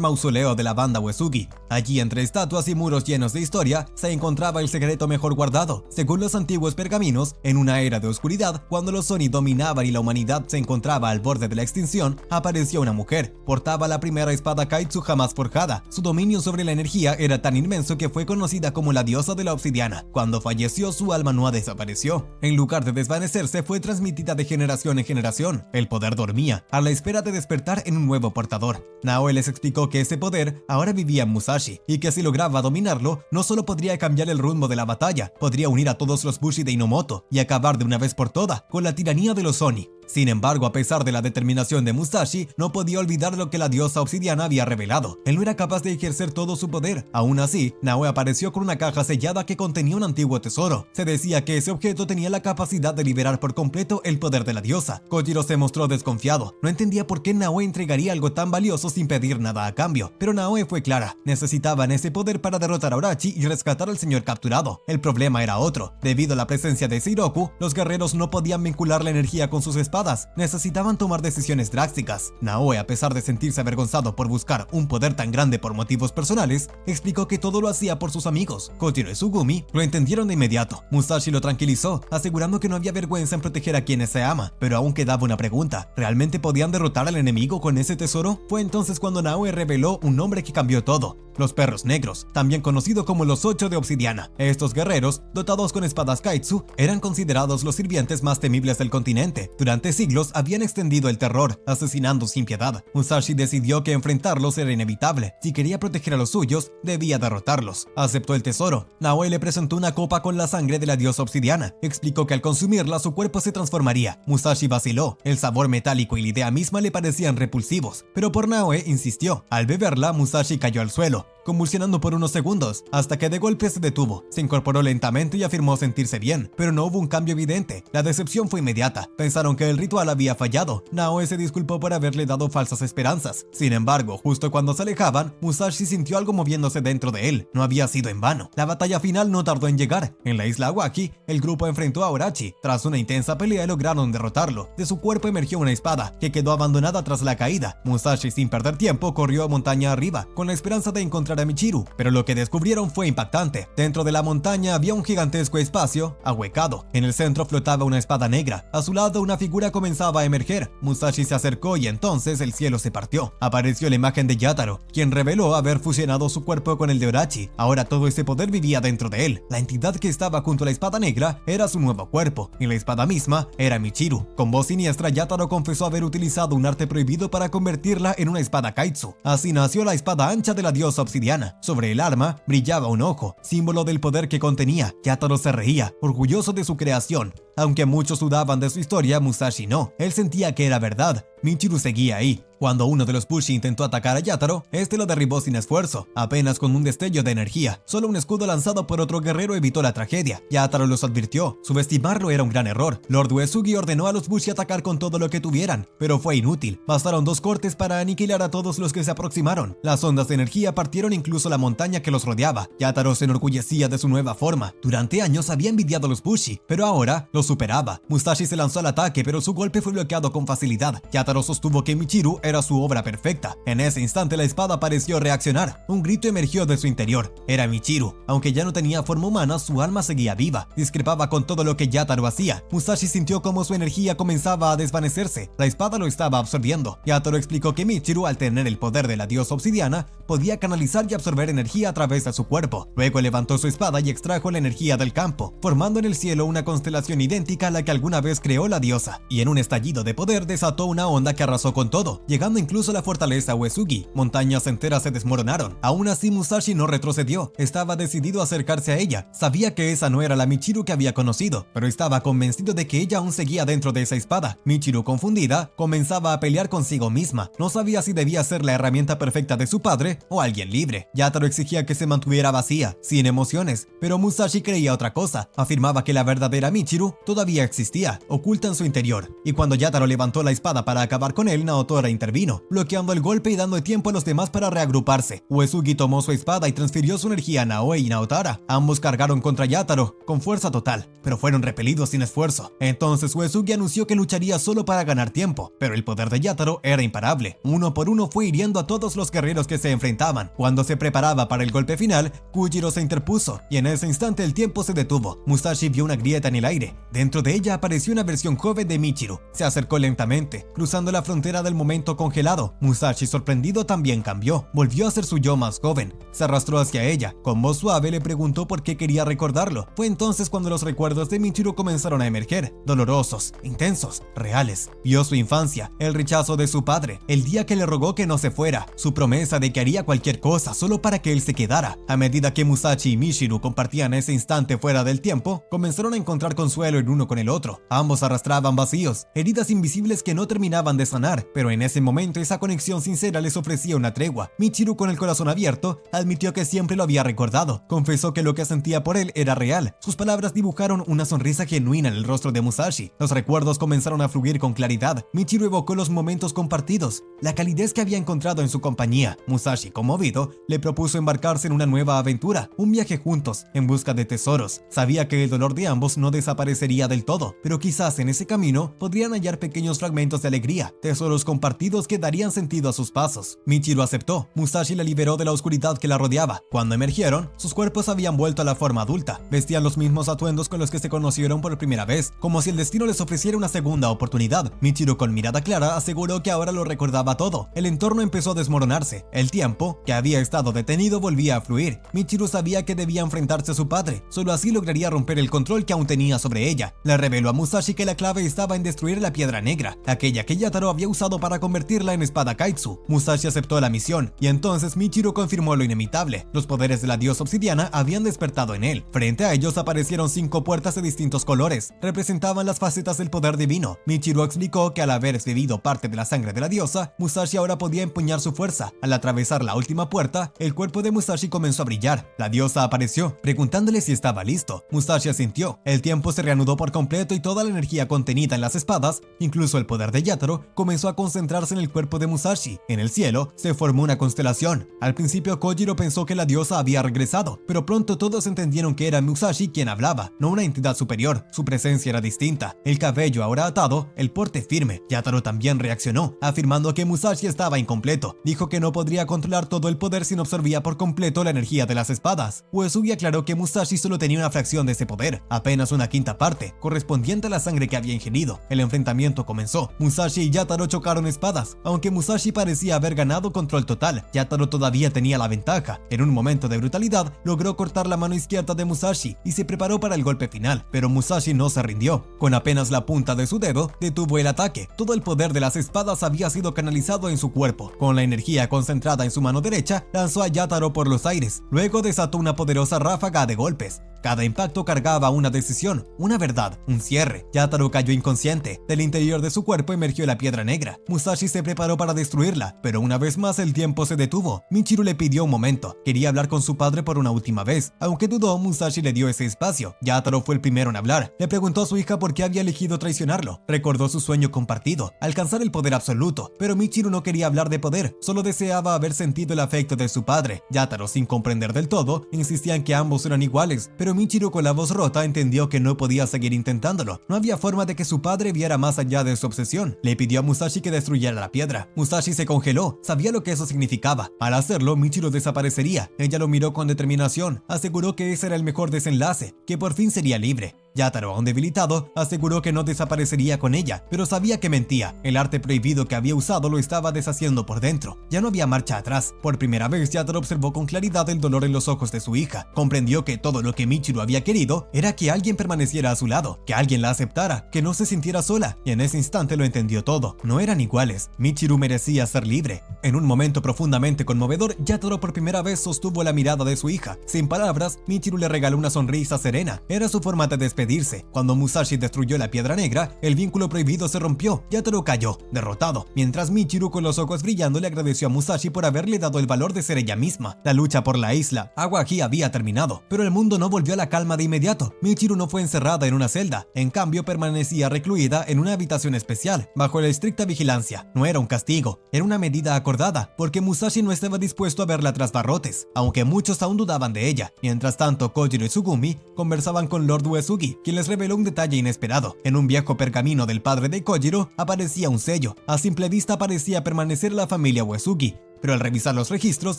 mausoleo de la banda Uesugi. Allí, entre estatuas y muros llenos de historia, se encontraba el secreto mejor guardado. Según los antiguos pergaminos, en una era de oscuridad, cuando los Oni dominaban y la humanidad se encontraba al borde de la extinción, apareció una mujer. Portaba la primera espada Kaitsu jamás forjada. Su dominio sobre la energía era tan inmenso que fue conocida como la diosa de la obsidiana. Cuando falleció, su alma no desapareció. En lugar de desvanecerse, fue transmitida de generación en generación. El poder dormía, a la espera de despertar en un nuevo portador. Naoe les explicó que ese poder ahora vivía en Musashi, y que si lograba dominarlo, no solo podría cambiar el rumbo de la batalla, podría unir a todos los Bushi de Inomoto y acabar de una vez por todas con la tiranía de los Oni. Sin embargo, a pesar de la determinación de Musashi, no podía olvidar lo que la diosa obsidiana había revelado. Él no era capaz de ejercer todo su poder. Aún así, Naoe apareció con una caja sellada que contenía un antiguo tesoro. Se decía que ese objeto tenía la capacidad de liberar por completo el poder de la diosa. Kojiro se mostró desconfiado. No entendía por qué Naoe entregaría algo tan valioso sin pedir nada a cambio. Pero Naoe fue clara. Necesitaban ese poder para derrotar a Orochi y rescatar al señor capturado. El problema era otro. Debido a la presencia de Seiroku, los guerreros no podían vincular la energía con sus espadas. Necesitaban tomar decisiones drásticas. Naoe, a pesar de sentirse avergonzado por buscar un poder tan grande por motivos personales, explicó que todo lo hacía por sus amigos. Kojiro y Sugumi lo entendieron de inmediato. Musashi lo tranquilizó, asegurando que no había vergüenza en proteger a quienes se ama. Pero aún quedaba una pregunta. ¿Realmente podían derrotar al enemigo con ese tesoro? Fue entonces cuando Naoe reveló un nombre que cambió todo. Los Perros Negros, también conocido como los 8 de obsidiana. Estos guerreros, dotados con espadas Kaitsu, eran considerados los sirvientes más temibles del continente. Durante siglos habían extendido el terror, asesinando sin piedad. Musashi decidió que enfrentarlos era inevitable. Si quería proteger a los suyos, debía derrotarlos. Aceptó el tesoro. Naoe le presentó una copa con la sangre de la diosa obsidiana. Explicó que al consumirla su cuerpo se transformaría. Musashi vaciló. El sabor metálico y la idea misma le parecían repulsivos. Pero por Naoe insistió. Al beberla, Musashi cayó al suelo, convulsionando por unos segundos, hasta que de golpe se detuvo. Se incorporó lentamente y afirmó sentirse bien, pero no hubo un cambio evidente. La decepción fue inmediata. Pensaron que el ritual había fallado. Naoe se disculpó por haberle dado falsas esperanzas. Sin embargo, justo cuando se alejaban, Musashi sintió algo moviéndose dentro de él. No había sido en vano. La batalla final no tardó en llegar. En la isla Awaki, el grupo enfrentó a Orochi. Tras una intensa pelea lograron derrotarlo. De su cuerpo emergió una espada, que quedó abandonada tras la caída. Musashi, sin perder tiempo, corrió montaña arriba, con la esperanza de encontrar a Michiru, pero lo que descubrieron fue impactante. Dentro de la montaña había un gigantesco espacio ahuecado. En el centro flotaba una espada negra. A su lado una figura comenzaba a emerger. Musashi se acercó y entonces el cielo se partió. Apareció la imagen de Yataro, quien reveló haber fusionado su cuerpo con el de Orochi. Ahora todo ese poder vivía dentro de él. La entidad que estaba junto a la espada negra era su nuevo cuerpo, y la espada misma era Michiru. Con voz siniestra, Yataro confesó haber utilizado un arte prohibido para convertirla en una espada Kaitsu. Así nació la espada ancha de la diosa obsidiana. Sobre el arma brillaba un ojo, símbolo del poder que contenía. Yataro se reía, orgulloso de su creación. Aunque muchos dudaban de su historia, Musashi no. Él sentía que era verdad. Michiru seguía ahí. Cuando uno de los Bushi intentó atacar a Yataro, este lo derribó sin esfuerzo, apenas con un destello de energía. Solo un escudo lanzado por otro guerrero evitó la tragedia. Yataro los advirtió. Subestimarlo era un gran error. Lord Uesugi ordenó a los Bushi atacar con todo lo que tuvieran, pero fue inútil. Bastaron 2 cortes para aniquilar a todos los que se aproximaron. Las ondas de energía partieron incluso la montaña que los rodeaba. Yataro se enorgullecía de su nueva forma. Durante años había envidiado a los Bushi, pero ahora los superaba. Musashi se lanzó al ataque, pero su golpe fue bloqueado con facilidad. Yataro sostuvo que Michiru era su obra perfecta. En ese instante la espada pareció reaccionar. Un grito emergió de su interior. Era Michiru. Aunque ya no tenía forma humana, su alma seguía viva. Discrepaba con todo lo que Yataro hacía. Musashi sintió como su energía comenzaba a desvanecerse. La espada lo estaba absorbiendo. Yataro explicó que Michiru, al tener el poder de la diosa obsidiana, podía canalizar y absorber energía a través de su cuerpo. Luego levantó su espada y extrajo la energía del campo, formando en el cielo una constelación idéntica a la que alguna vez creó la diosa. Y en un estallido de poder desató una onda onda que arrasó con todo, llegando incluso a la fortaleza Uesugi. Montañas enteras se desmoronaron. Aún así, Musashi no retrocedió. Estaba decidido a acercarse a ella. Sabía que esa no era la Michiru que había conocido, pero estaba convencido de que ella aún seguía dentro de esa espada. Michiru, confundida, comenzaba a pelear consigo misma. No sabía si debía ser la herramienta perfecta de su padre o alguien libre. Yataro exigía que se mantuviera vacía, sin emociones, pero Musashi creía otra cosa. Afirmaba que la verdadera Michiru todavía existía, oculta en su interior. Y cuando Yataro levantó la espada para acabar con él, Naotora intervino, bloqueando el golpe y dando tiempo a los demás para reagruparse. Uesugi tomó su espada y transfirió su energía a Naoe y Naotora. Ambos cargaron contra Yataro con fuerza total, pero fueron repelidos sin esfuerzo. Entonces Uesugi anunció que lucharía solo para ganar tiempo, pero el poder de Yataro era imparable. Uno por uno fue hiriendo a todos los guerreros que se enfrentaban. Cuando se preparaba para el golpe final, Kujiro se interpuso, y en ese instante el tiempo se detuvo. Musashi vio una grieta en el aire. Dentro de ella apareció una versión joven de Michiru. Se acercó lentamente, cruzando la frontera del momento congelado. Musashi, sorprendido, también cambió. Volvió a ser su yo más joven. Se arrastró hacia ella. Con voz suave le preguntó por qué quería recordarlo. Fue entonces cuando los recuerdos de Michiru comenzaron a emerger. Dolorosos, intensos, reales. Vio su infancia, el rechazo de su padre, el día que le rogó que no se fuera, su promesa de que haría cualquier cosa solo para que él se quedara. A medida que Musashi y Michiru compartían ese instante fuera del tiempo, comenzaron a encontrar consuelo el uno con el otro. Ambos arrastraban vacíos, heridas invisibles que no terminaban de sanar, pero en ese momento esa conexión sincera les ofrecía una tregua. Michiru, con el corazón abierto, admitió que siempre lo había recordado. Confesó que lo que sentía por él era real. Sus palabras dibujaron una sonrisa genuina en el rostro de Musashi. Los recuerdos comenzaron a fluir con claridad. Michiru evocó los momentos compartidos, la calidez que había encontrado en su compañía. Musashi, conmovido, le propuso embarcarse en una nueva aventura, un viaje juntos, en busca de tesoros. Sabía que el dolor de ambos no desaparecería del todo, pero quizás en ese camino podrían hallar pequeños fragmentos de alegría, tesoros compartidos que darían sentido a sus pasos. Michiru aceptó. Musashi la liberó de la oscuridad que la rodeaba. Cuando emergieron, sus cuerpos habían vuelto a la forma adulta. Vestían los mismos atuendos con los que se conocieron por primera vez, como si el destino les ofreciera una segunda oportunidad. Michiru, con mirada clara, aseguró que ahora lo recordaba todo. El entorno empezó a desmoronarse. El tiempo, que había estado detenido, volvía a fluir. Michiru sabía que debía enfrentarse a su padre. Solo así lograría romper el control que aún tenía sobre ella. Le reveló a Musashi que la clave estaba en destruir la piedra negra, aquella que Yataro había usado para convertirla en espada Kaitsu. Musashi aceptó la misión, y entonces Michiru confirmó lo inevitable. Los poderes de la diosa obsidiana habían despertado en él. Frente a ellos aparecieron 5 puertas de distintos colores. Representaban las facetas del poder divino. Michiru explicó que al haber bebido parte de la sangre de la diosa, Musashi ahora podía empuñar su fuerza. Al atravesar la última puerta, el cuerpo de Musashi comenzó a brillar. La diosa apareció, preguntándole si estaba listo. Musashi asintió. El tiempo se reanudó por completo y toda la energía contenida en las espadas, incluso el poder de Yataro, comenzó a concentrarse en el cuerpo de Musashi. En el cielo se formó una constelación. Al principio Kojiro pensó que la diosa había regresado, pero pronto todos entendieron que era Musashi quien hablaba, no una entidad superior. Su presencia era distinta. El cabello ahora atado, el porte firme. Yataro también reaccionó, afirmando que Musashi estaba incompleto. Dijo que no podría controlar todo el poder si no absorbía por completo la energía de las espadas. Uesugi aclaró que Musashi solo tenía una fracción de ese poder, apenas una quinta parte, correspondiente a la sangre que había ingerido. El enfrentamiento comenzó. Musashi y Yataro chocaron espadas. Aunque Musashi parecía haber ganado control total, Yataro todavía tenía la ventaja. En un momento de brutalidad, logró cortar la mano izquierda de Musashi y se preparó para el golpe final, pero Musashi no se rindió. Con apenas la punta de su dedo, detuvo el ataque. Todo el poder de las espadas había sido canalizado en su cuerpo. Con la energía concentrada en su mano derecha, lanzó a Yataro por los aires. Luego desató una poderosa ráfaga de golpes. Cada impacto cargaba una decisión, una verdad, un cierre. Yataro cayó inconsciente. Del interior de su cuerpo emergió la piedra negra. Musashi se preparó para destruirla, pero una vez más el tiempo se detuvo. Michiru le pidió un momento. Quería hablar con su padre por una última vez. Aunque dudó, Musashi le dio ese espacio. Yataro fue el primero en hablar. Le preguntó a su hija por qué había elegido traicionarlo. Recordó su sueño compartido, alcanzar el poder absoluto. Pero Michiru no quería hablar de poder, solo deseaba haber sentido el afecto de su padre. Yataro, sin comprender del todo, insistía en que ambos eran iguales, pero Michiru, con la voz rota, entendió que no podía seguir intentándolo. No había forma de que su padre viera más allá de su obsesión. Le pidió a Musashi que destruyera la piedra. Musashi se congeló, sabía lo que eso significaba. Al hacerlo, Michiru desaparecería. Ella lo miró con determinación, aseguró que ese era el mejor desenlace, que por fin sería libre. Yataro, aún debilitado, aseguró que no desaparecería con ella, pero sabía que mentía. El arte prohibido que había usado lo estaba deshaciendo por dentro. Ya no había marcha atrás. Por primera vez, Yataro observó con claridad el dolor en los ojos de su hija. Comprendió que todo lo que Michiru había querido era que alguien permaneciera a su lado, que alguien la aceptara, que no se sintiera sola, y en ese instante lo entendió todo. No eran iguales. Michiru merecía ser libre. En un momento profundamente conmovedor, Yataro por primera vez sostuvo la mirada de su hija. Sin palabras, Michiru le regaló una sonrisa serena. Era su forma de despedirse. Cuando Musashi destruyó la piedra negra, el vínculo prohibido se rompió. Yataro cayó, derrotado, mientras Michiru con los ojos brillando le agradeció a Musashi por haberle dado el valor de ser ella misma. La lucha por la isla Awaji había terminado, pero el mundo no volvió a la calma de inmediato. Michiru no fue encerrada en una celda, en cambio permanecía recluida en una habitación especial, bajo la estricta vigilancia. No era un castigo, era una medida acordada, porque Musashi no estaba dispuesto a verla tras barrotes, aunque muchos aún dudaban de ella. Mientras tanto, Kojiro y Tsugumi conversaban con Lord Uesugi, quien les reveló un detalle inesperado. En un viejo pergamino del padre de Kojiro aparecía un sello. A simple vista parecía permanecer la familia Uesugi, pero al revisar los registros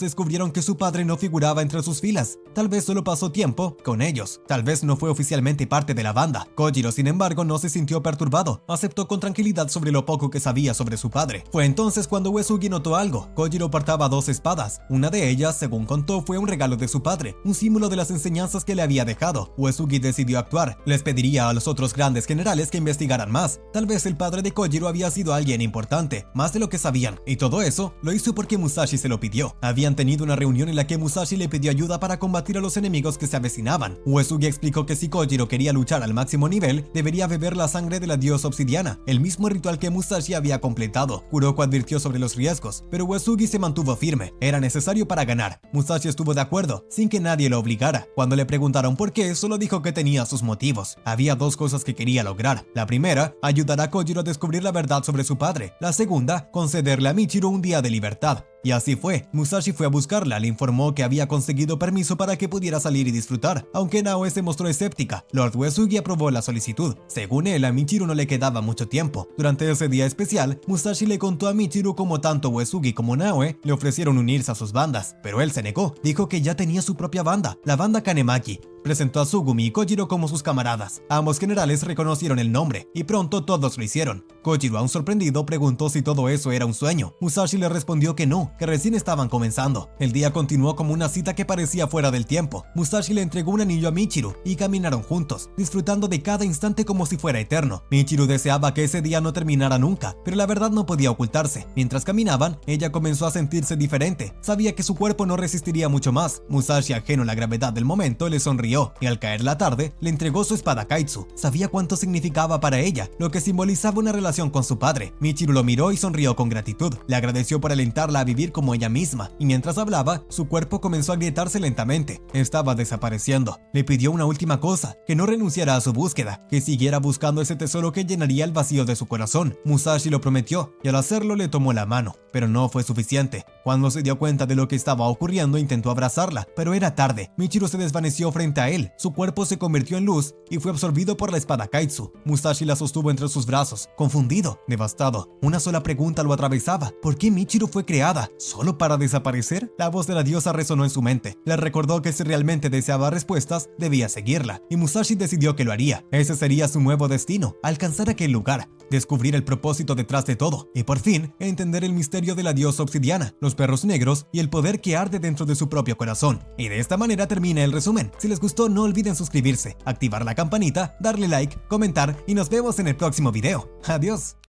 descubrieron que su padre no figuraba entre sus filas. Tal vez solo pasó tiempo con ellos, tal vez no fue oficialmente parte de la banda. Kojiro, sin embargo, no se sintió perturbado, aceptó con tranquilidad sobre lo poco que sabía sobre su padre. Fue entonces cuando Uesugi notó algo. Kojiro portaba 2 espadas, una de ellas, según contó, fue un regalo de su padre, un símbolo de las enseñanzas que le había dejado. Uesugi decidió actuar, les pediría a los otros grandes generales que investigaran más. Tal vez el padre de Kojiro había sido alguien importante, más de lo que sabían, y todo eso lo hizo porque Musashi se lo pidió. Habían tenido una reunión en la que Musashi le pidió ayuda para combatir a los enemigos que se avecinaban. Uesugi explicó que si Kojiro quería luchar al máximo nivel, debería beber la sangre de la diosa obsidiana, el mismo ritual que Musashi había completado. Kuroko advirtió sobre los riesgos, pero Uesugi se mantuvo firme. Era necesario para ganar. Musashi estuvo de acuerdo, sin que nadie lo obligara. Cuando le preguntaron por qué, solo dijo que tenía sus motivos. Había 2 cosas que quería lograr. La primera, ayudar a Kojiro a descubrir la verdad sobre su padre. La segunda, concederle a Michiru un día de libertad. Y así fue. Musashi fue a buscarla, le informó que había conseguido permiso para que pudiera salir y disfrutar, aunque Naoe se mostró escéptica. Lord Uesugi aprobó la solicitud. Según él, a Michiru no le quedaba mucho tiempo. Durante ese día especial, Musashi le contó a Michiru cómo tanto Uesugi como Naoe le ofrecieron unirse a sus bandas, pero él se negó. Dijo que ya tenía su propia banda, la banda Kanemaki. Presentó a Tsugumi y Kojiro como sus camaradas. Ambos generales reconocieron el nombre, y pronto todos lo hicieron. Kojiro, aún sorprendido, preguntó si todo eso era un sueño. Musashi le respondió que no, que recién estaban comenzando. El día continuó como una cita que parecía fuera del tiempo. Musashi le entregó un anillo a Michiru, y caminaron juntos, disfrutando de cada instante como si fuera eterno. Michiru deseaba que ese día no terminara nunca, pero la verdad no podía ocultarse. Mientras caminaban, ella comenzó a sentirse diferente. Sabía que su cuerpo no resistiría mucho más. Musashi, ajeno a la gravedad del momento, le sonrió, y al caer la tarde, le entregó su espada Kaitsu. Sabía cuánto significaba para ella, lo que simbolizaba una relación con su padre. Michiru lo miró y sonrió con gratitud. Le agradeció por alentarla a vivir como ella misma, y mientras hablaba, su cuerpo comenzó a agrietarse lentamente. Estaba desapareciendo. Le pidió una última cosa, que no renunciara a su búsqueda, que siguiera buscando ese tesoro que llenaría el vacío de su corazón. Musashi lo prometió, y al hacerlo le tomó la mano, pero no fue suficiente. Cuando se dio cuenta de lo que estaba ocurriendo, intentó abrazarla, pero era tarde. Michiru se desvaneció frente a él. Su cuerpo se convirtió en luz y fue absorbido por la espada Kaitsu. Musashi la sostuvo entre sus brazos, confundido, devastado. Una sola pregunta lo atravesaba: ¿por qué Michiru fue creada? ¿Solo para desaparecer? La voz de la diosa resonó en su mente. Le recordó que si realmente deseaba respuestas, debía seguirla, y Musashi decidió que lo haría. Ese sería su nuevo destino: alcanzar aquel lugar, descubrir el propósito detrás de todo, y por fin entender el misterio de la diosa obsidiana, los perros negros y el poder que arde dentro de su propio corazón. Y de esta manera termina el resumen. Si les gustó, no olviden suscribirse, activar la campanita, darle like, comentar, y nos vemos en el próximo video. Adiós.